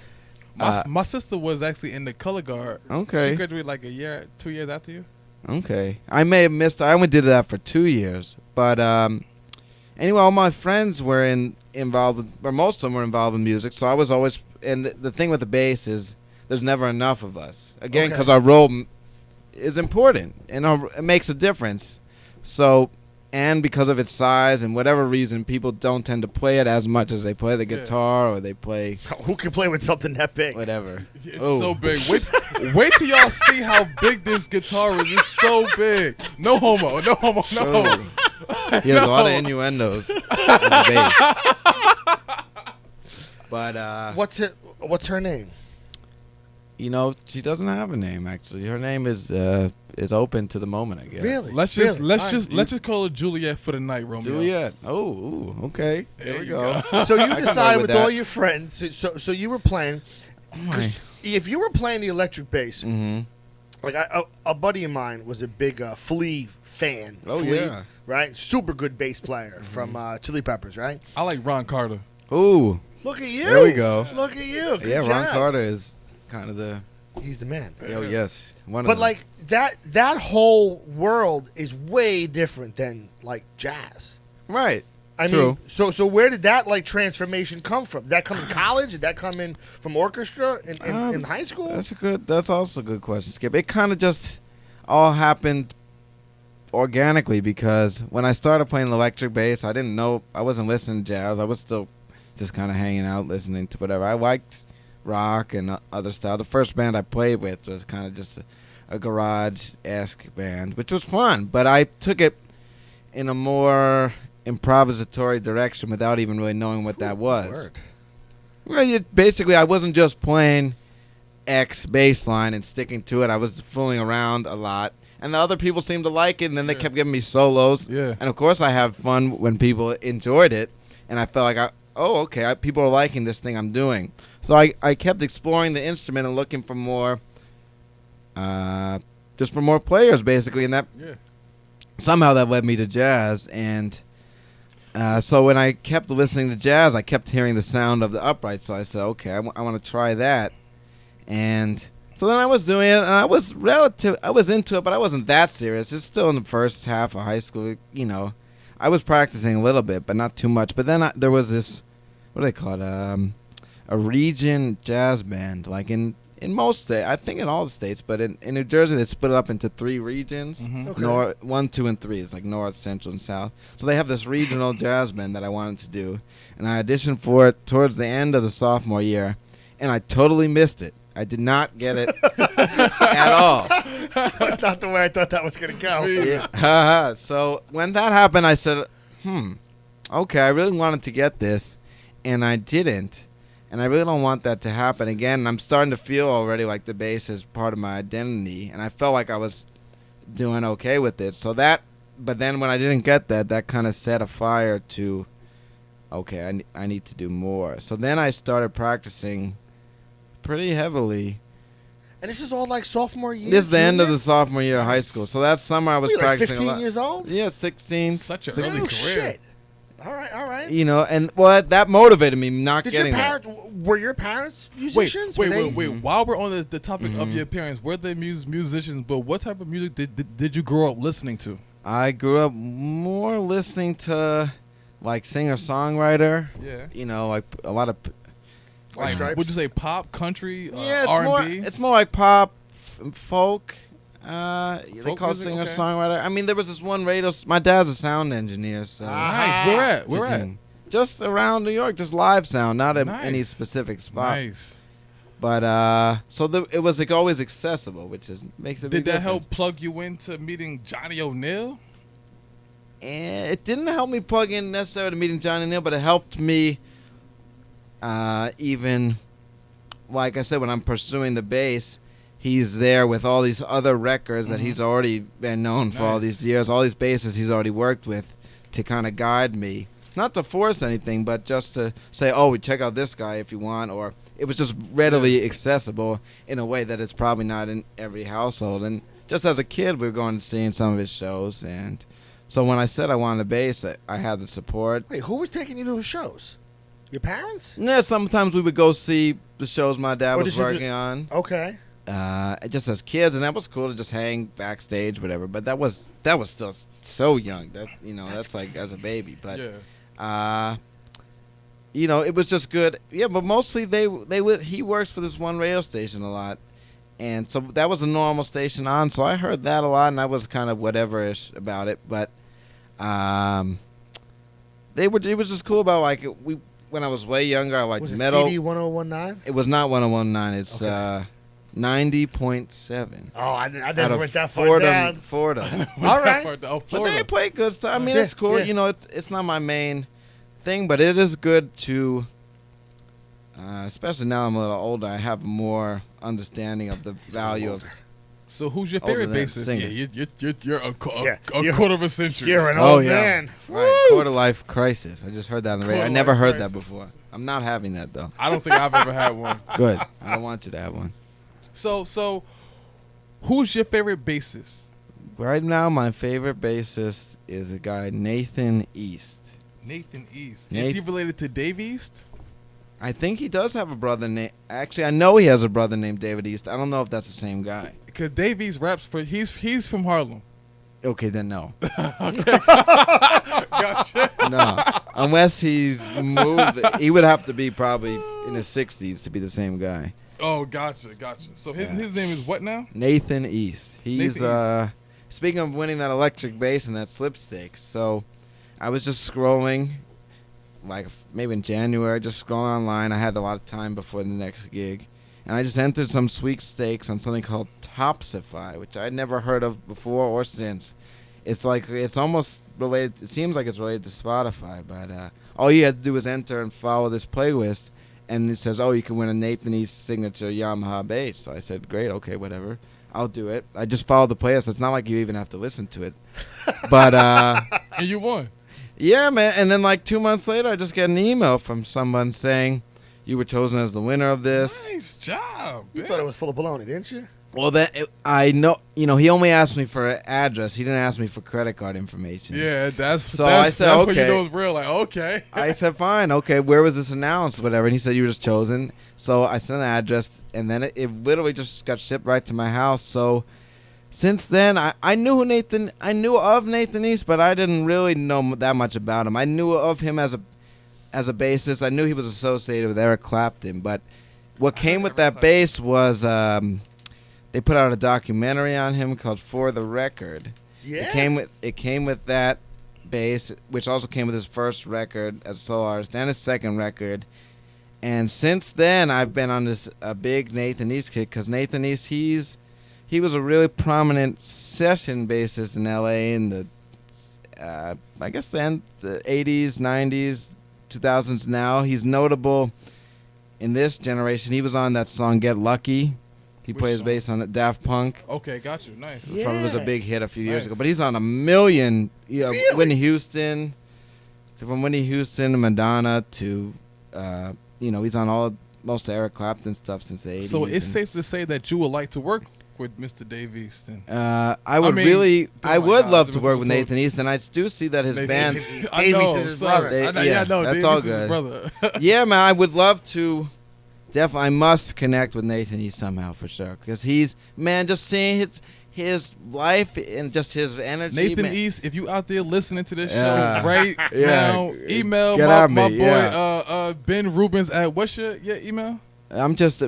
My sister was actually in the color guard. Okay. She graduated like 2 years after you. Okay. I may have missed. I only did that for 2 years, but anyway, all my friends were involved, or most of them were involved in music. So I was always. And the thing with the bass is, there's never enough of us. Again, Okay. because our role is important and it makes a difference. So, and because of its size and whatever reason, people don't tend to play it as much as they play the guitar or they play Who can play with something that big? whatever. It's Oh. so big. Wait till y'all see how big this guitar is. It's so big. No homo. No homo. No Oh. homo. He has a lot of innuendos with the bass. But What's her name? she doesn't have a name actually. Her name is open to the moment, I guess. Really? Let's just Really? let's just call her Juliet for the night, Romeo. Juliet. Oh, ooh, okay. There we you go. So you I can decided live with with all that. your friends. So you were playing. 'Cause if you were playing the electric bass, Mm-hmm. like a buddy of mine was a big Flea fan. Oh, Flea, yeah. right? Super good bass player from Chili Peppers, right? I like Ron Carter. Ooh, Look at you. There we go. Look at you. Good yeah. Ron job. Carter is kind of the. He's the man. Oh yes, one of But them. like that whole world is way different than like jazz. right. I True. mean, so where did that like transformation come from? Did that come in college? Did that come in from orchestra in high school? That's also a good question, Skip. It kind of just all happened organically because when I started playing electric bass, I wasn't listening to jazz. I was still just kind of hanging out, listening to whatever. I liked rock and other style. The first band I played with was kind of just a garage-esque band, which was fun. But I took it in a more improvisatory direction without even really knowing what that was. Word. Well, basically, I wasn't just playing X bass line and sticking to it. I was fooling around a lot. And the other people seemed to like it, and then they kept giving me solos. Yeah. And, of course, I had fun when people enjoyed it. And I felt like, people are liking this thing I'm doing. So I kept exploring the instrument and looking for more, just for more players, basically. And that somehow that led me to jazz. And so when I kept listening to jazz, I kept hearing the sound of the upright. So I said, okay, I want to try that. And so then I was doing it, and I was into it, but I wasn't that serious. It's still in the first half of high school, you know. I was practicing a little bit, but not too much. But then there was this, what do they call it, a region jazz band. Like in most states, I think in all the states, but in New Jersey, they split it up into 3 regions. Okay. North, 1, 2, and 3. It's like North, Central, and South. So they have this regional jazz band that I wanted to do. And I auditioned for it towards the end of the sophomore year, and I totally missed it. I did not get it at all. That's not the way I thought that was going to go. Yeah. So when that happened, I said, okay, I really wanted to get this, and I didn't. And I really don't want that to happen again. And I'm starting to feel already like the bass is part of my identity, and I felt like I was doing okay with it. But then when I didn't get that kind of set a fire to, okay, I need to do more. So then I started practicing pretty heavily. And this is all like sophomore year? This is the end of junior? the sophomore year of high school. So that summer I was Were you like practicing 15 a lot. years old? Yeah, 16. Such an 16. early Oh, career. shit. All right. You know, and well, that motivated me not Did your getting that. parents, were your parents musicians? Wait. Were they- While we're on the topic of your parents, were they musicians? But what type of music did you grow up listening to? I grew up more listening to like singer-songwriter. Yeah. You know, like a lot of White Stripes? Would you say pop, country, yeah, R&B? it's more like pop, folk. They Folk call it music? Okay. singer-songwriter. I mean, there was this one radio. My dad's a sound engineer, so Nice. Where at? Where at? just around New York, just live sound, not at Nice. any specific spot. Nice. But it was like always accessible, which makes a big Did that difference. help plug you into meeting Johnny O'Neill? And it didn't help me plug in necessarily to meeting Johnny Neal, but it helped me even, like I said, when I'm pursuing the bass, he's there with all these other records that he's already been known for all Nice. these years, all these basses he's already worked with to kind of guide me. Not to force anything, but just to say, oh, we check out this guy if you want, or it was just readily accessible in a way that it's probably not in every household. And just as a kid, we were going to see some of his shows, and so when I said I wanted a bass, I had the support. Wait, who was taking you to the shows? Your parents? Yeah, sometimes we would go see the shows my dad Or was did you working on, Okay. just as kids, and that was cool to just hang backstage, whatever. But that was still so young. That's like as a baby. But Yeah. it was just good. Yeah, but mostly he works for this one radio station a lot, and so that was a normal station on. So I heard that a lot, and I was kind of whatever-ish about it. But it was just cool about like when I was way younger, I liked Was it metal. CD 1019? It was not 1019. It's 90.7. Oh, I Out never of went that far Fordham, down. Fordham. All right. Oh, But Florida. they play good stuff. I mean, Yeah, it's cool. yeah. You know, it's not my main thing, but it is good to, especially now I'm a little older, I have more understanding of the value of. So who's your Older favorite than bassist? singers. Yeah, you're a you're- quarter of a century. You're an Oh, old yeah. man. Right, quarter life crisis. I just heard that on the radio. I Quarter never life heard crisis. that before. I'm not having that though. I don't think I've ever had one. Good. I don't want you to have one. So, who's your favorite bassist? Right now, my favorite bassist is a guy Nathan East. Nathan East. Is Nath- he related to Dave East? I think he does have a brother named. Actually, I know he has a brother named David East. I don't know if that's the same guy. Because Dave East raps for. He's from Harlem. Okay, then no. Gotcha. No. Unless he's moved. He would have to be probably in his 60s to be the same guy. Oh, gotcha. So his name is what now? Nathan East. He's, Nathan speaking of winning that electric bass and that slipsticks, so I was just scrolling like maybe in January, just scrolling online. I had a lot of time before the next gig, and I just entered some sweepstakes on something called Topsify, which I'd never heard of before or since. It's like it's almost related. It seems like it's related to Spotify, but all you had to do was enter and follow this playlist, and it says, "Oh, you can win a Nathan East signature Yamaha bass." So I said, "Great, okay, whatever, I'll do it." I just followed the playlist. It's not like you even have to listen to it, but And you won. yeah, man. And then like 2 months later, I just get an email from someone saying, "You were chosen as the winner of this." Nice job. You man. thought it was full of baloney, didn't you? Well, I know, he only asked me for an address. He didn't ask me for credit card information. Yeah, that's So that's, I said, that's when you okay. know it's real. Like, okay. I said, fine, okay, where was this announced, whatever? And he said, you were just chosen. So I sent an address, and then it literally just got shipped right to my house. So since then, I knew of Nathan East, but I didn't really know that much about him. I knew of him as a bassist. I knew he was associated with Eric Clapton, but what came with that bass was they put out a documentary on him called For the Record. Yeah. It came with that bass, which also came with his first record as a solo artist and his second record. And since then, I've been on this big Nathan East kick, because Nathan East, he was a really prominent session bassist in L.A. in the I guess the 80s, 90s, 2000s. Now he's notable in this generation. He was on that song Get Lucky. He Which plays song? bass on it. Daft Punk. Okay, got you. Nice. Yeah. Probably was a big hit a few years Nice. ago. But he's on a million. Really? Whitney Houston. So from Whitney Houston to Madonna to, he's on most of Eric Clapton stuff since the 80s. So it's and, safe to say that you would like to work with Mr. Dave East. And I would mean, really, oh I my would God, love there to was work some with sort- Nathan East, and I do see that his Nathan band. East. Dave I East know, is his sorry. brother. I know, Yeah, no, that's Dave all East is his good. brother. Yeah, man, I would love to. Definitely, I must connect with Nathan East somehow for sure, because he's, man, just seeing his life and just his energy. Nathan man. East, if you out there listening to this Yeah. show right Yeah. now, email Get my at me, boy yeah. Ben Rubens at what's your email? I'm just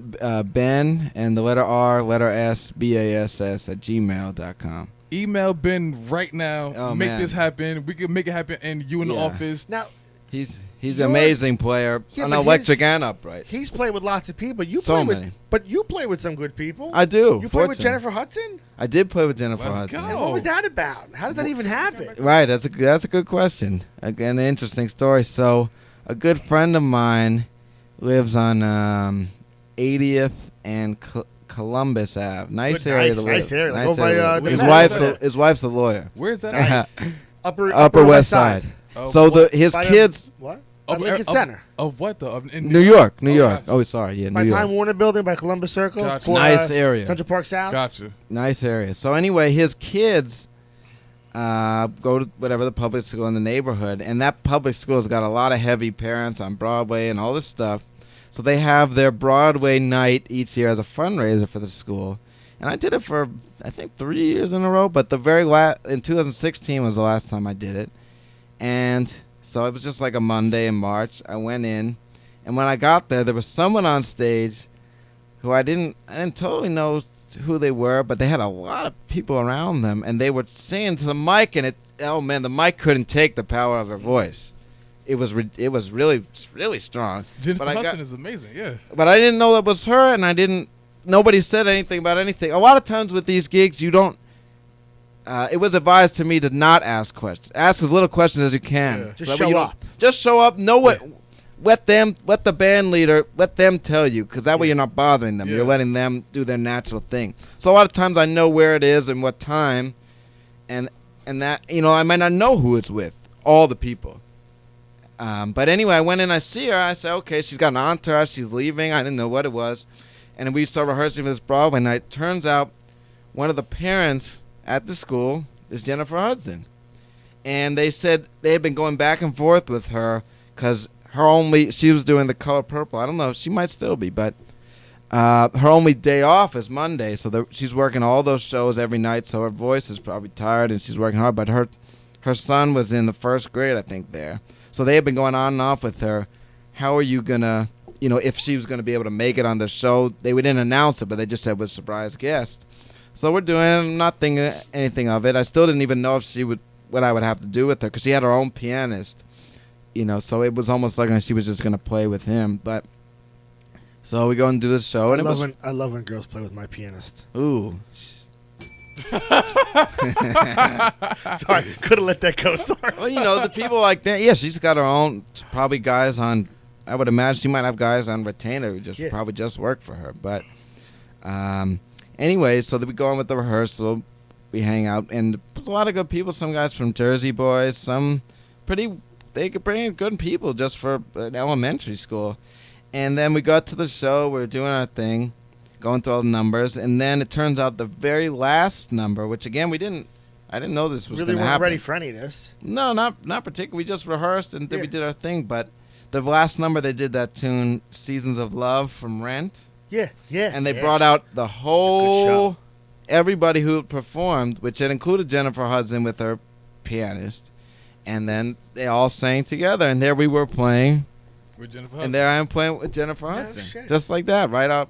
Ben and the letter R, letter S, BASS at gmail.com. Email Ben right now. Oh, make man. this happen. We can make it happen in You in the Yeah. Office. Now, He's an You're- amazing player, Yeah, an but electric his- and upright. he's played with lots of people. You So play with, many. but you play with some good people. I do. You played with fortunately. Jennifer Hudson. I did play with Jennifer Let's Hudson. go. And what was that about? How does that even happen? Right, that's a good question. Again, an interesting story. So, a good friend of mine lives on 80th and Columbus Ave. Nice Good, area nice, to live. nice area. Like Nice over by, area. the his Met. wife's Where's his wife's a lawyer. Where's that at? Upper West Side. Oh, So what- his By, kids, What? Of- Lincoln of- Center. Of what though? In New York. Oh, York. gotcha. Oh, sorry, yeah, By New Time York. Warner Building, by Columbus Circle. Gotcha. For, Nice area. Central Park South. Gotcha. Nice area. So anyway, his kids go to whatever the public school in the neighborhood, and that public school has got a lot of heavy parents on Broadway and all this stuff. So they have their Broadway night each year as a fundraiser for the school, and I did it for I think 3 years in a row. But the very in 2016 was the last time I did it, and so it was just like a Monday in March. I went in, and when I got there was someone on stage who I didn't totally know who they were, but they had a lot of people around them, and they were singing to the mic, and the mic couldn't take the power of their voice. It was really strong. Jennifer But I Hudson got- is amazing. Yeah. But I didn't know that was her, and nobody said anything about anything. A lot of times with these gigs, you don't. It was advised to me to not ask questions. Ask as little questions as you can. Yeah. Just that way show you don't- up. Just show up. Know what. Let the band leader, let them tell you, because that way you're not bothering them. Yeah. You're letting them do their natural thing. So a lot of times I know where it is and what time, and that, I might not know who it's with, all the people. But anyway, I went in, I see her, I said, okay, she's got an entourage, she's leaving, I didn't know what it was. And we start rehearsing for this Broadway night. Turns out one of the parents at the school is Jennifer Hudson. And they said they had been going back and forth with her because she was doing The Color Purple. I don't know, she might still be, but her only day off is Monday. So she's working all those shows every night, so her voice is probably tired and she's working hard. But her son was in the first grade, I think, there. So they had been going on and off with her. How are you going to, if she was going to be able to make it on the show? They didn't announce it, but they just said was a surprise guest. So we're doing it. I'm not thinking anything of it. I still didn't even know if what I would have to do with her, because she had her own pianist. so it was almost like she was just gonna play with him. But so we go and do the show, and I love when girls play with my pianist. ooh. Sorry, could have let that go. Sorry. Well, the people like that. Yeah, she's got her own. Probably guys on. I would imagine she might have guys on retainer who just probably just work for her. But anyway, so that we go on with the rehearsal, we hang out, and there's a lot of good people. Some guys from Jersey Boys, some they could bring in good people just for an elementary school. And then we got to the show. We were doing our thing, going through all the numbers, and then it turns out the very last number, which again I didn't know this was really going to weren't happen. ready for any of this. No, not particularly. We just rehearsed and we did our thing. But the last number they did that tune, "Seasons of Love" from Rent. Yeah. And they brought out the whole everybody who performed, which had included Jennifer Hudson with her pianist, and then they all sang together. And there we were playing With Jennifer Hudson. and there I am playing with Jennifer Hudson, shit. just like that, right off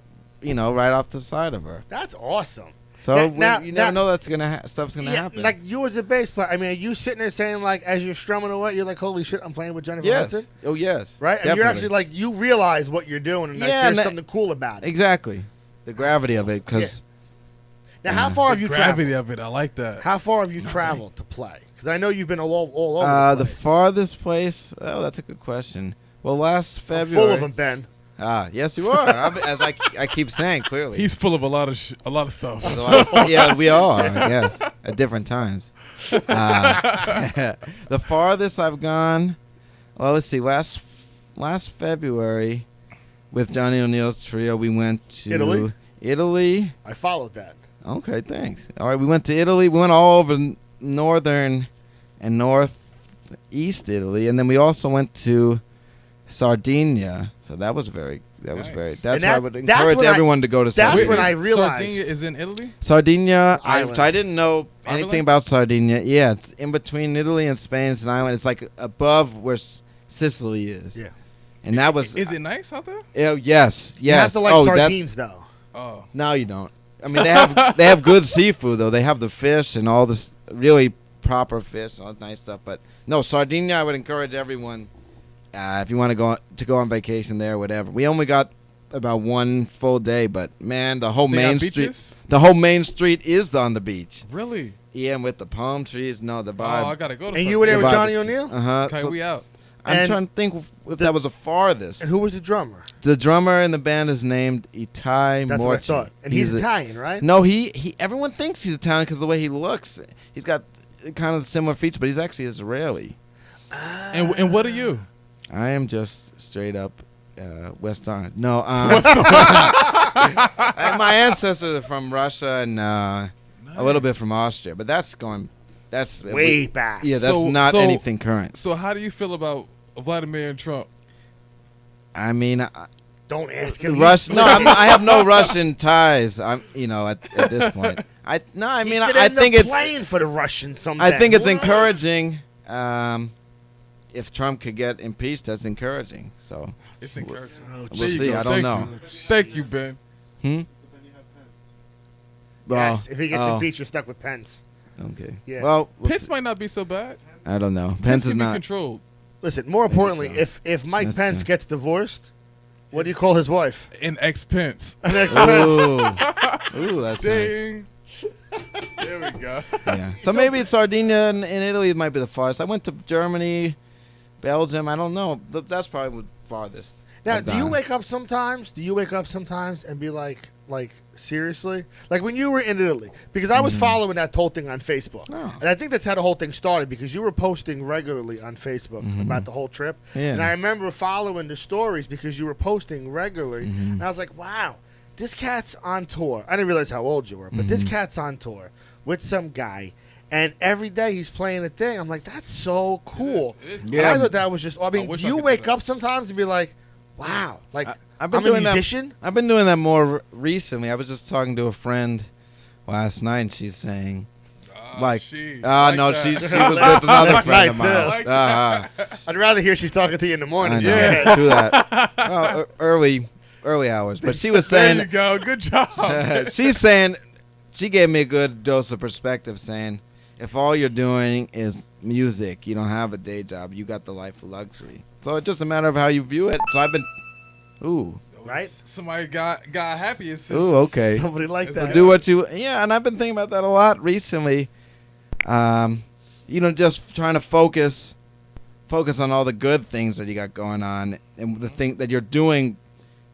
the side of her. That's awesome. So Now- you never now- know that's stuff's gonna happen. Like you as a bass player, I mean, are you sitting there saying like, as you're strumming away, you're like, holy shit, I'm playing with Jennifer yes. Hudson? Oh yes. Right? And you're Definitely. actually like, you realize what you're doing, and like, Yeah, there's and that- something cool about it. Exactly. The gravity of it, because Now, how far have you Gravity traveled? of it. I like that. How far have you traveled to play? Because I know you've been all over the the place. farthest place. Oh, that's a good question. Well, last I'm February. full of them, Ben. Yes, you are. As I keep saying, clearly. He's full of a lot of stuff. Yeah, we are. Yes, at different times. The farthest I've gone. Well, let's see. Last February, with Johnny O'Neill's trio, we went to Italy. I followed that. Okay, thanks. All right, we went to Italy. We went all over northern and northeast Italy, and then we also went to Sardinia. So that was very. That's And why I would that's encourage when everyone to go to that's Sardinia. when I realized- Sardinia is in Italy? Sardinia, Islands. I didn't know anything Ireland? about Sardinia. Yeah, it's in between Italy and Spain. It's an island. It's like above where Sicily is. Yeah. And that was. Is it nice out there? Yes. You have to like that's- sardines, though. Oh. No, you don't. I mean, they have good seafood though. They have the fish and all this really proper fish and all that nice stuff. But no, Sardinia, I would encourage everyone if you want to go on vacation there, whatever. We only got about one full day, but man, the whole They main got street, beaches? the whole main street is on the beach. Really? Yeah, and with the palm trees, the Oh, vibe. I gotta go to And you were there The with vibe Johnny is- O'Neill? Uh-huh. Okay, we out. I'm And trying to think if that was the farthest. And who was the drummer? The drummer in the band is named Itai That's Morci. what I thought. And he's a- Italian, right? No, he. Everyone thinks he's Italian because the way he looks. He's got kind of similar features, but he's actually Israeli. And what are you? I am just straight up West Orange. No, my ancestors are from Russia and a little bit from Austria, but that's going. That's Way back. Yeah, that's not anything current. So how do you feel about Vladimir and Trump? I mean, Don't ask him. Russian. No, I have no Russian ties. I'm, at this point. I think it's. playing for the Russians someday. I think it's What? encouraging. If Trump could get impeached, that's encouraging. So It's encouraging. we'll There you see. go. I don't Thank know. you. Thank you, Ben. Yes, if he gets oh, impeached, you're stuck with Pence. Okay. Yeah. Well, Pence might not be so bad. I don't know. Pence Pence is can be not. controlled. Listen, more importantly, so. if Mike That's Pence true. gets divorced, what do you call his wife? An ex-Pence. An ex-Pence. Ooh, that's nice. Ding. There we go. Yeah. So maybe Sardinia and Italy might be the farthest. I went to Germany, Belgium. I don't know. That's probably the farthest. Now, I've do you gone. wake up sometimes? Do you wake up sometimes and be like seriously? Like when you were in Italy, because I was following that whole thing on Facebook, Oh. and I think that's how the whole thing started because you were posting regularly on Facebook about the whole trip, Yeah. and I remember following the stories because you were posting regularly, and I was like, wow, this cat's on tour. I didn't realize how old you were, but this cat's on tour with some guy. And every day he's playing a thing. I'm like, that's so cool. It is. And Yeah. I thought that was just. I mean, wish do I you could do wake that. up sometimes and be like, wow, like I've been I'm doing a musician? that. I've been doing that more recently. I was just talking to a friend last night, and she's saying, no, she was with another friend of mine. Like I'd rather hear she's talking to you in the I morning. know. Yeah. True that. Well, early hours. But she was There you saying, go. Good job. she's saying, she gave me a good dose of perspective, saying, if all you're doing is music, you don't have a day job, you got the life of luxury. So it's just a matter of how you view it. So I've been, ooh, Right? Somebody got happy. It's just, ooh, okay. Somebody like It's that. like- Do what you, yeah, and I've been thinking about that a lot recently. Just trying to focus on all the good things that you got going on and the thing that you're doing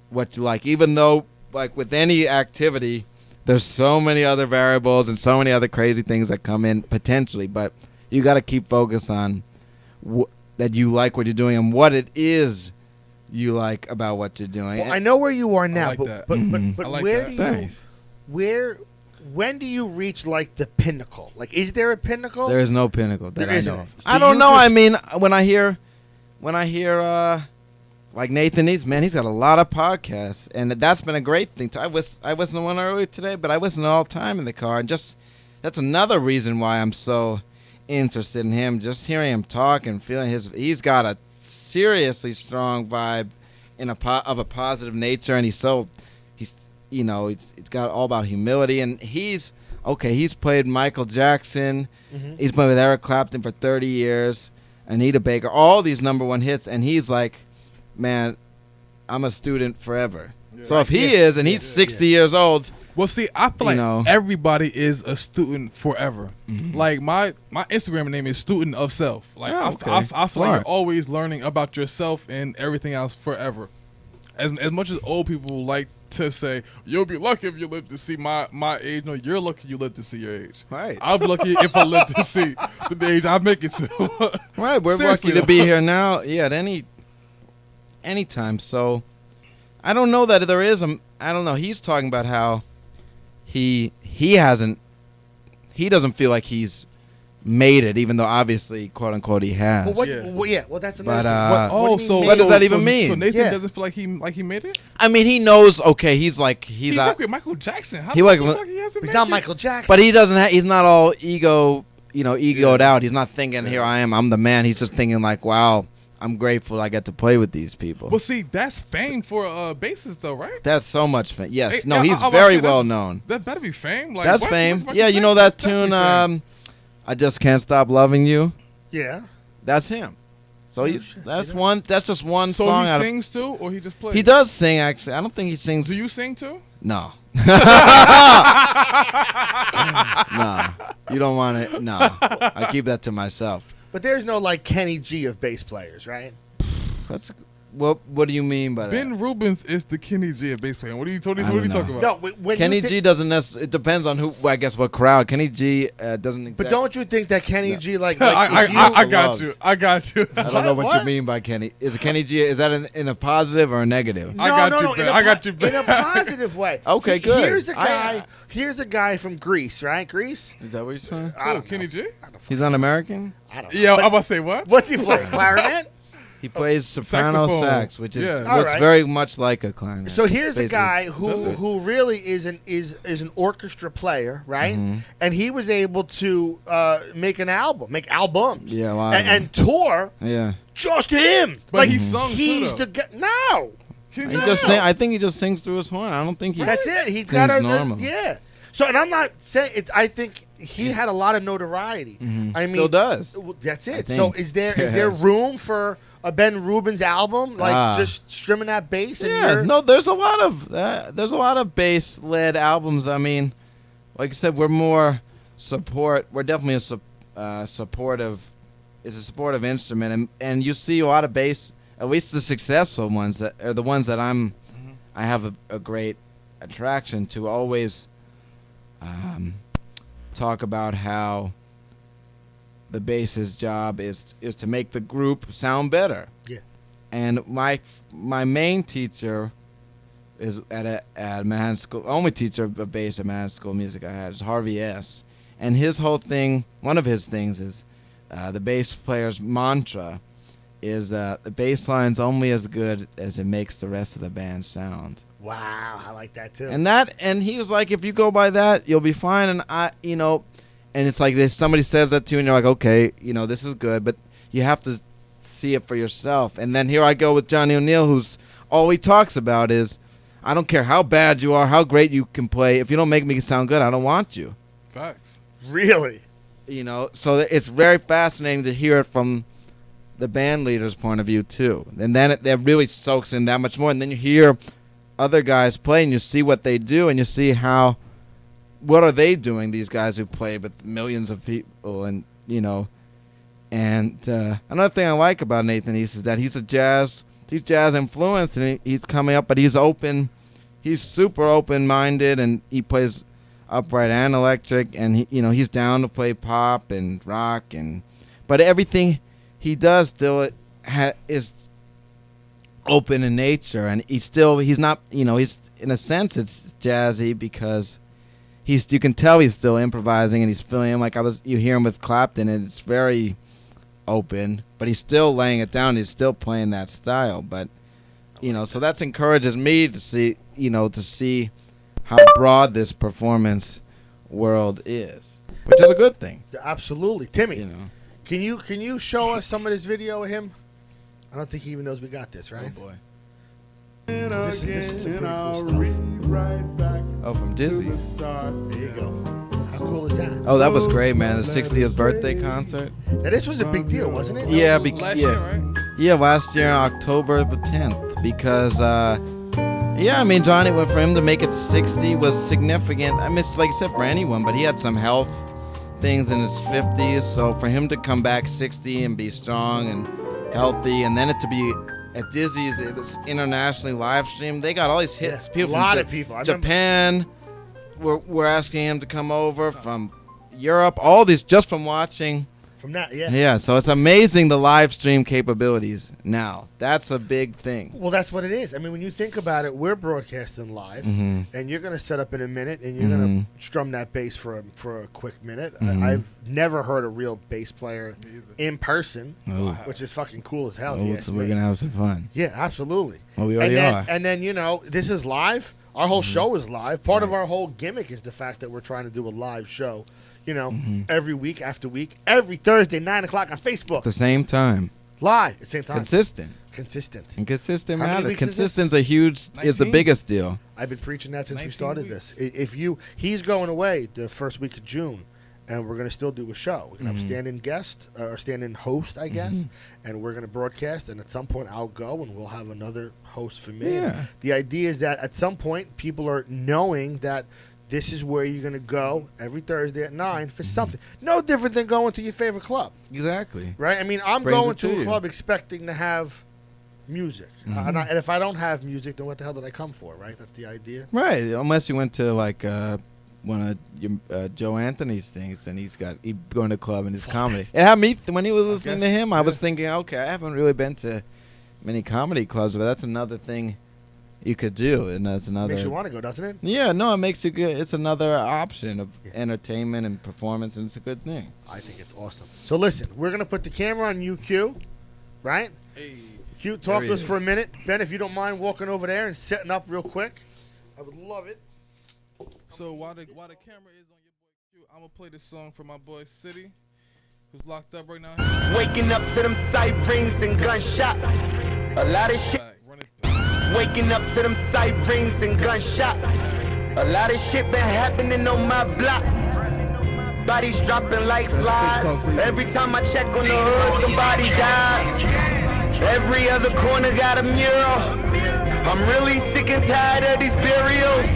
what you like, even though like with any activity there's so many other variables and so many other crazy things that come in potentially, but you got to keep focus on that you like what you're doing and what it is you like about what you're doing. Well, I know where you are now, like but that. but I like where that. do Thanks. when do you reach like the pinnacle? Like, is there a pinnacle? There is no pinnacle that There I isn't. know of. So I don't you know. just- I mean, when I hear like Nathan East, man, he's got a lot of podcasts, and that's been a great thing. I listened to one earlier today, but I listen all the time in the car, and just that's another reason why I'm so interested in him. Just hearing him talk and feeling he's got a seriously strong vibe of a positive nature, and he's got all about humility, and he's played Michael Jackson, he's played with Eric Clapton for 30 years, Anita Baker, all these #1 hits, and he's like, man, I'm a student forever. So if he is, and he's 60 years old, Well, see, I feel You like know. everybody is a student forever. Mhm. Like my Instagram name is Student of Self. Like Oh, okay. I feel like Smart. you're always learning about yourself and everything else forever. As much as old people like to say, you'll be lucky if you live to see my age. No, you're lucky you live to see your age. right? I'll be lucky if I live to see the age I make it to. Right, we're Seriously, lucky to though. be here now. Yeah, at any time. So I don't know that there is I don't know. He's talking about how he doesn't feel like he's made it, even though obviously, quote unquote, he has. Well, Yeah. Well, that's another But, thing. What do you mean what does that made? even mean? So Nathan Yeah. doesn't feel like he made it. I mean, he knows. Okay, he's He out, worked with Michael Jackson. How He the worked fuck with- he hasn't He's made not it? Michael Jackson. but he doesn't. He's not all egoed out. He's not thinking, "Here I am, I'm the man." He's just thinking like, "Wow, I'm grateful I get to play with these people." Well, see, that's fame for bassist though, right? That's so much fame. Yes, Hey, no, yeah, he's I was very saying well that's- known. That better be fame. Like That's what? fame. Michael Yeah, you know Jackson? that That's tune, definitely fame. I Just Can't Stop Loving You? yeah. That's him. So Oh, he's shit, that's see that? one. That's just one So song. he out of, sings too, or he just plays? he does sing actually. I don't think he sings. Do you sing too? No. No. You don't want it. No. I keep that to myself. But there's no like Kenny G of bass players, right? That's what do you mean by that? Ben Rubens is the Kenny G of bass player. What are you talking I don't talking know. about? No, when Kenny you G doesn't necessarily. It depends on who. Well, I guess what crowd. Kenny G doesn't. Exactly, But don't you think that Kenny G like I if you, got loved. you. I got you. I don't know what, What? you mean by Kenny. Is it Kenny G? Is that in a positive or a negative? No, I got no, you, no, Ben. in a I got you, in a Ben. positive way. Okay, good. Here's a guy from Greece, right? Greece. Is that what you're saying? I Oh, don't Kenny know. G? He's not American. I don't know. Yeah, But I'm about to say what? what's he play? Clarinet. He plays soprano Saxophone. sax, which is Yeah. looks Alright. very much like a clarinet. So here's a basically. guy Does who it? who really is an orchestra player, right? Mhm. And he was able to make albums, Yeah, a lot of and tour Yeah, just him. But like he sung too, he's though. the guy. No, Kenny he G? just sing. I think he just sings through his horn. I don't think he. that's it. He's Seems got a normal. yeah. So, and I'm not saying it. I think he had a lot of notoriety. Mhm. I mean, Still does. Well, that's I it. think. So is there room for a Ben Rubens album, like just strumming that bass? And Yeah, you're, no, there's a lot of bass-led albums. I mean, like I said, we're more support. We're definitely a supportive. It's a supportive instrument, and you see a lot of bass. At least the successful ones that are the ones that I have a great attraction to. Always talk about how the bass's job is to make the group sound better. Yeah. And my main teacher is at Manhattan School. Only teacher of bass at Manhattan School of Music I had is Harvey S. And his whole thing, one of his things is the bass player's mantra is the bass line's only as good as it makes the rest of the band sound. wow, I like that too. And he was like, if you go by that, you'll be fine. And and it's like this, somebody says that to you and you're like, okay, this is good, but you have to see it for yourself. And then here I go with Johnny O'Neill, who's all he talks about is, I don't care how bad you are, how great you can play. If you don't make me sound good, I don't want you. Facts. Really? You know, so it's very fascinating to hear it from the band leader's point of view too, and then it really soaks in that much more. And then you hear other guys play, and you see what they do, and you see what are they doing? These guys who play with millions of people, and you know. And another thing I like about Nathan East is that he's jazz influenced, and he's coming up, but he's open. He's super open-minded, and he plays upright and electric, and he's down to play pop and rock, but everything he does still is open in nature, and he's not, he's in a sense it's jazzy because you can tell he's still improvising and he's filling in you hear him with Clapton, and it's very open, but he's still laying it down. He's still playing that style, but so that encourages me to see how broad this performance world is, which is a good thing. Absolutely. Timmy, can you show us some of this video of him? I don't think he even knows we got this, right? Oh boy. This is some pretty cool stuff. Oh, from Dizzy's. There you go. How cool is that? Oh, that was great, man. The 60th birthday concert. Now, this was a big deal, wasn't it? Yeah, Last year, right? Yeah, last year, October the 10th, because yeah, I mean, Johnny, for him to make it 60 was significant. I mean, it's like I said, for anyone, but he had some health things in his 50s. So for him to come back 60 and be strong and healthy, and then it to be at Dizzy's, it was internationally live streamed. They got all these hits. Yeah, people a lot from of people. Japan were asking him to come over, from Europe, all these just from watching. From that, yeah. Yeah, so it's amazing the live stream capabilities now. That's a big thing. Well, that's what it is. I mean, when you think about it, we're broadcasting live, and you're going to set up in a minute, and you're going to strum that bass for a quick minute. I've never heard a real bass player in person, which is fucking cool as hell. So we're going to have some fun. Yeah, absolutely. Well, we already are. And then, this is live. Our whole show is live. Part of our whole gimmick is the fact that we're trying to do a live show. Every week after week, every Thursday, 9 o'clock on Facebook. At the same time. Live at the same time. Consistent. And consistent How many matter. weeks is Consistent's is the biggest deal. I've been preaching that since we 19 started weeks. this. He's going away the first week of June, and we're going to still do a show. We're going to have a stand-in guest, or stand-in host, I guess, and we're going to broadcast, and at some point I'll go, and we'll have another host for me. Yeah. And the idea is that at some point people are knowing that this is where you're going to go every Thursday at 9 for something. No different than going to your favorite club. Exactly. Right? I mean, I'm Brings going it to to a you. club expecting to have music. And if I don't have music, then what the hell did I come for, right? That's the idea. Right. Unless you went to one of Joe Anthony's things, and he's going to club in his comedy. It had me when he was listening to him. I was thinking, okay, I haven't really been to many comedy clubs, but that's another thing you could do, and that's another. Makes you want to go, doesn't it? Yeah, no, it makes you good. It's another option of entertainment and performance, and it's a good thing. I think it's awesome. So listen, we're gonna put the camera on you, Q, right? Hey. Q, talk There he to us is. for a minute. Ben, if you don't mind walking over there and setting up real quick, I would love it. So while the camera is on your boy Q, I'm gonna play this song for my boy City, who's locked up right now. Waking up to them sirens and gunshots. A lot of shit. Right, run it. Waking up to them sirens and gunshots. A lot of shit been happening on my block. Bodies dropping like flies. Every time I check on the hood, somebody died. Every other corner got a mural. I'm really sick and tired of these burials.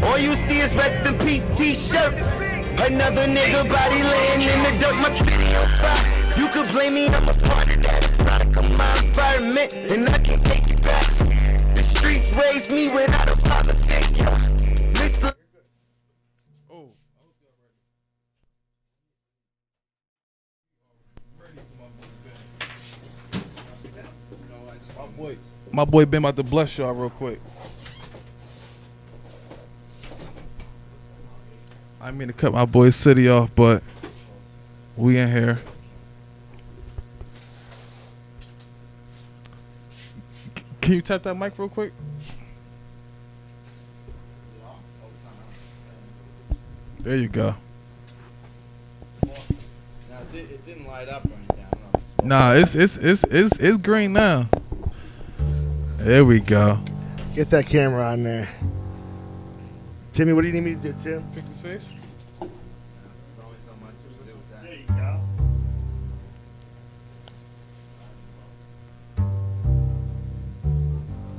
All you see is rest in peace t-shirts. Another nigga body laying in the dirt. My city on fire. You could blame me, I'm a part of that. A product of my environment, and I can take it back. The streets raised me without a father figure. Listen. Oh. My boy Ben about to bless y'all real quick. I didn't mean to cut my boy City off, but we in here. Can you tap that mic real quick? There you go. Now, it didn't light up or anything. Nah, it's green now. There we go. Get that camera on there. Timmy, what do you need me to do, Tim? Fix his face.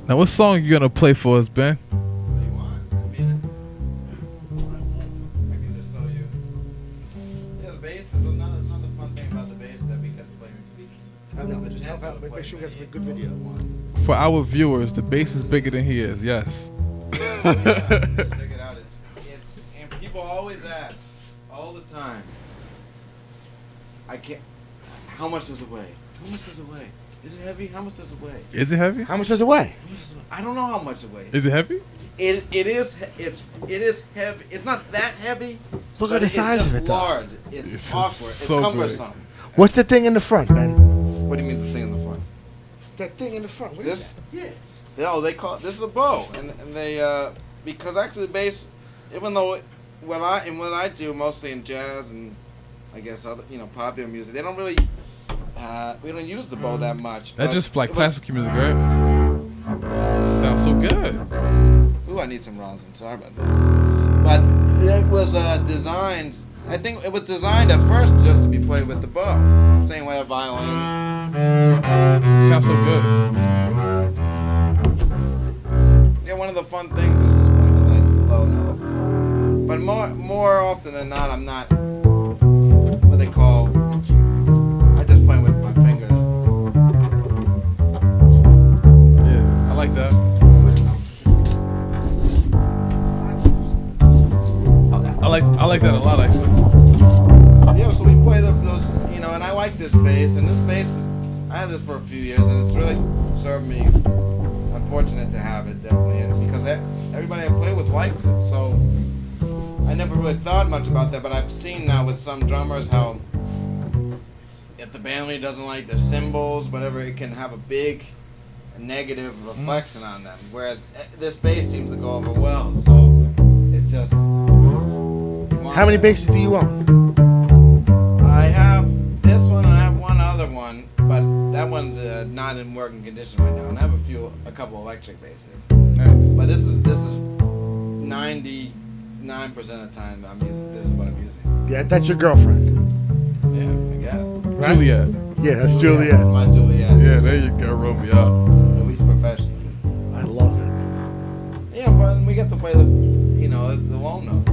Now, what song you gonna play for us, Ben? What do you want? I mean, I can just show you. Yeah, the bass is another fun thing about the bass that we get to play with beats. I know, but just help out. Make sure we get a good video. For our viewers, the bass is bigger than he is. Yes. Check it out. And people always ask all the time. I can't. How much does it weigh? How much does it weigh? Is it heavy? How much does it weigh? Is it heavy? How much does it weigh? I don't know how much it weighs. Is it heavy? It is heavy. It's not that heavy. Look but at the size it's of it, though. large. It's It's awkward. so it's big. cumbersome. What's the thing in the front, Ben? What do you mean the thing in the front? That thing in the front. What This? is that? Yeah. They call it, this is a bow, and they because actually the bass, even though what I do mostly in jazz and I guess other popular music, they don't really we don't use the bow that much. That's but just like it was- classical music, right? Sounds so good. Ooh, I need some rosin. Sorry about that. But it was designed. I think it was designed at first just to be played with the bow. Same way a violin. Sounds so good. Yeah, one of the fun things is just playing a nice low note. But more often than not, I'm not what they call. I just play with my fingers. Yeah, I like that. I like that a lot, actually. Yeah, so we play those, and I like this bass, and this bass, I had this for a few years, and it's really served me. I'm fortunate to have it, definitely, and because everybody I play with likes it, so I never really thought much about that, but I've seen now with some drummers how if the band leader doesn't like their cymbals, whatever, it can have a big negative reflection on them, whereas this bass seems to go over well, so it's just... How many basses do you own? I have this one and I have one other one, but that one's not in working condition right now. And I have a couple electric basses. Nice. But this is 99% of the time this is what I'm using. Yeah, that's your girlfriend. Yeah, I guess. Right? Juliet. Yeah, that's This Juliet. is my Juliet. Yeah, there you go, Romeo. At least professionally. I love it. Yeah, but we get to play the low notes.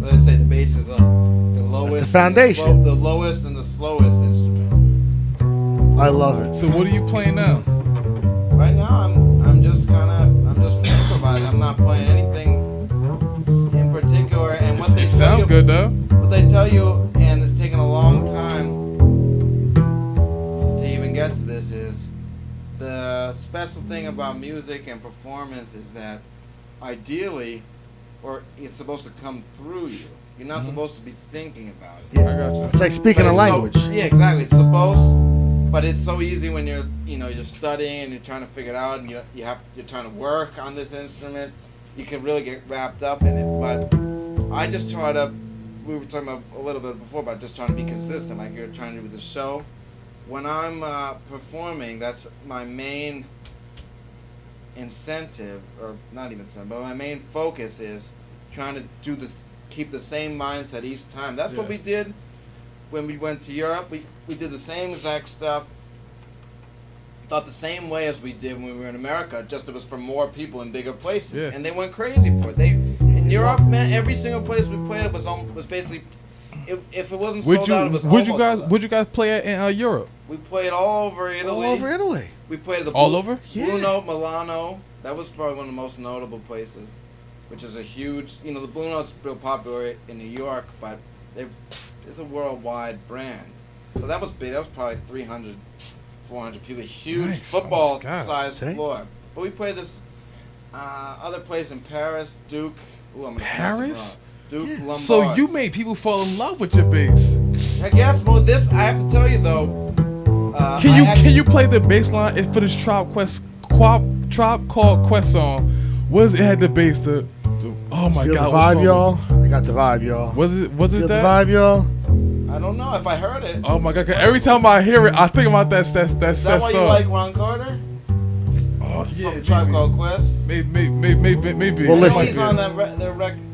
But they say the bass is the lowest. the foundation. And the lowest and the slowest instrument. I love it. So what are you playing now? Right now, I'm just improvising. I'm not playing anything in particular. And what they It tell sound you, good though. what they tell you, and it's taken a long time to even get to this, is the special thing about music and performance is that ideally, or it's supposed to come through you. You're not supposed to be thinking about it. I got you. It's like speaking But a it's so- language. yeah, exactly. It's supposed, but it's so easy when you're studying and you're trying to figure it out, and you're trying to work on this instrument. You can really get wrapped up in it. But I just try to. We were talking about a little bit before about just trying to be consistent, like you're trying to do with the show. When I'm performing, that's my main incentive, or not even incentive, but my main focus is trying to do this. Keep the same mindset each time. That's what Yeah. we did when we went to Europe. We did the same exact stuff. Thought the same way as we did when we were in America. Just it was for more people in bigger places, Yeah. and they went crazy for it. In Europe, man, every single place we played it was basically. If it wasn't sold out, it was almost sold out. Would you guys play it in Europe? We played all over Italy. All over Italy. We played the All over? Yeah. Blue Note Milano. That was probably one of the most notable places, which is a huge. The Blue Note's real popular in New York, but it's a worldwide brand. So that was big. That was probably 300, 400 people. Huge Nice. football Oh my God. sized See? floor. But we played this other place in Paris, Duke. Ooh, I'm gonna mess it Paris? wrong. Duke Lombard. So you made people fall in love with your bass. I guess. Well, this I have to tell you though. Can you play the bass line for this Tribe Called Quest song? Was it had the bass to oh my Feel god, the what vibe, song y'all. I got the vibe, y'all. Was it Feel the that? vibe, y'all. I don't know if I heard it. Oh my god! 'Cause every time I hear it, I think about that Is that why you song. like Ron Carter? Oh yeah, From Tribe Called Quest? maybe. Well, I know listen. he's on that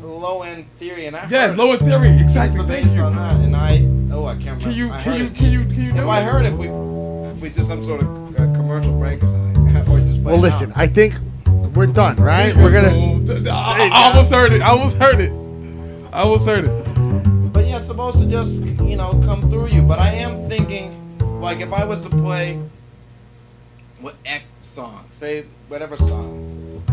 low end theory, and I Yes, heard Lower Theory, He's exactly. the Thank bass you. on that, and I can't remember. Can you I can heard you it. can you can you If do I it? heard it, we do some sort of commercial break or something, or just Well, listen, I think we're done, right? We're gonna. I almost heard it. I almost heard it. But you're supposed to just, come through you. But I am thinking, like, if I was to play what X song, say whatever song,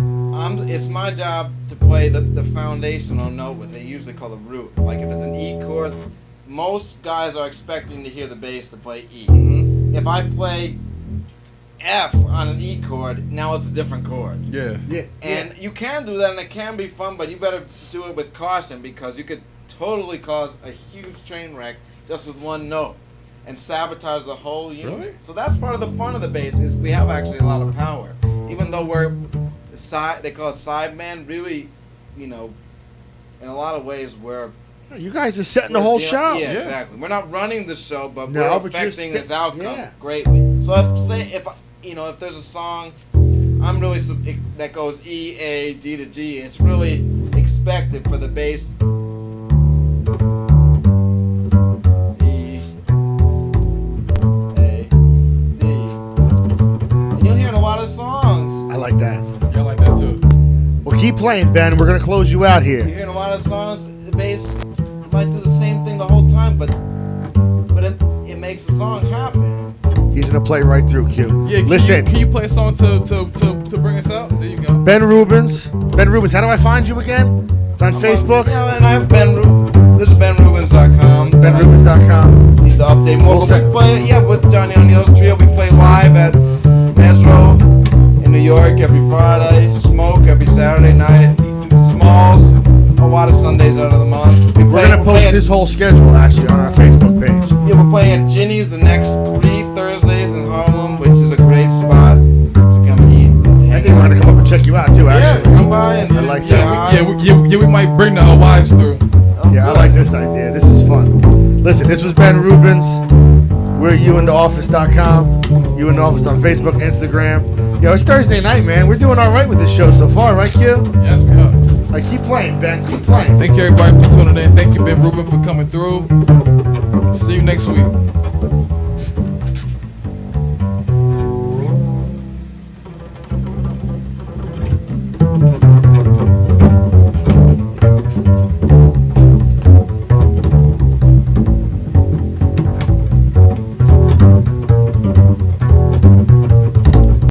it's my job to play the foundational note, what they usually call the root. Like if it's an E chord, most guys are expecting to hear the bass to play E. Mm-hmm. If I play F on an E chord, now it's a different chord. Yeah. And you can do that, and it can be fun, but you better do it with caution because you could totally cause a huge train wreck just with one note and sabotage the whole unit. Really? So that's part of the fun of the bass is we have actually a lot of power, even though we're they call it sideman. Really, in a lot of ways we're. You guys are setting the whole show. Yeah, exactly. We're not running the show, but No, we're but you're affecting its outcome yeah. greatly. So if there's a song, I'm really that goes E, A, D to G. It's really expected for the bass. E, A, D. And you'll hear in a lot of songs. I like that. Yeah, I like that too. Well, keep playing, Ben. We're gonna close you out You here. hear in a lot of songs, the bass might do the same thing the whole time, but it makes the song happen. He's gonna play right through Q. Yeah. Listen, Can you play a song to bring us out? There you go. Ben Rubens. Ben Rubens. How do I find you again? It's on Facebook. Yeah, and I have this is benrubens.com. BenRubens.com. Need to update more. We'll But we play, with Johnny O'Neill's trio. We play live at Metro in New York every Friday. Smoke every Saturday night. Smalls a lot of Sundays out of the month. We're gonna post his whole schedule actually on our Facebook page. Yeah, we're playing at Ginny's the next 3 Thursdays in Harlem, which is a great spot to come and eat. I think we're gonna come up and check you out too. Yeah, Actually, come by and I like that. We might bring the wives through. Yeah, I like this idea. This is fun. Listen, this was Ben Rubens. We're youintheoffice.com. You in the Office on Facebook, Instagram. Yo, it's Thursday night, man. We're doing all right with this show so far, right, Q? Yes, we are. Like, keep playing, Ben. Keep playing. Thank you everybody for tuning in. Thank you, Ben Rubin, for coming through. See you next week.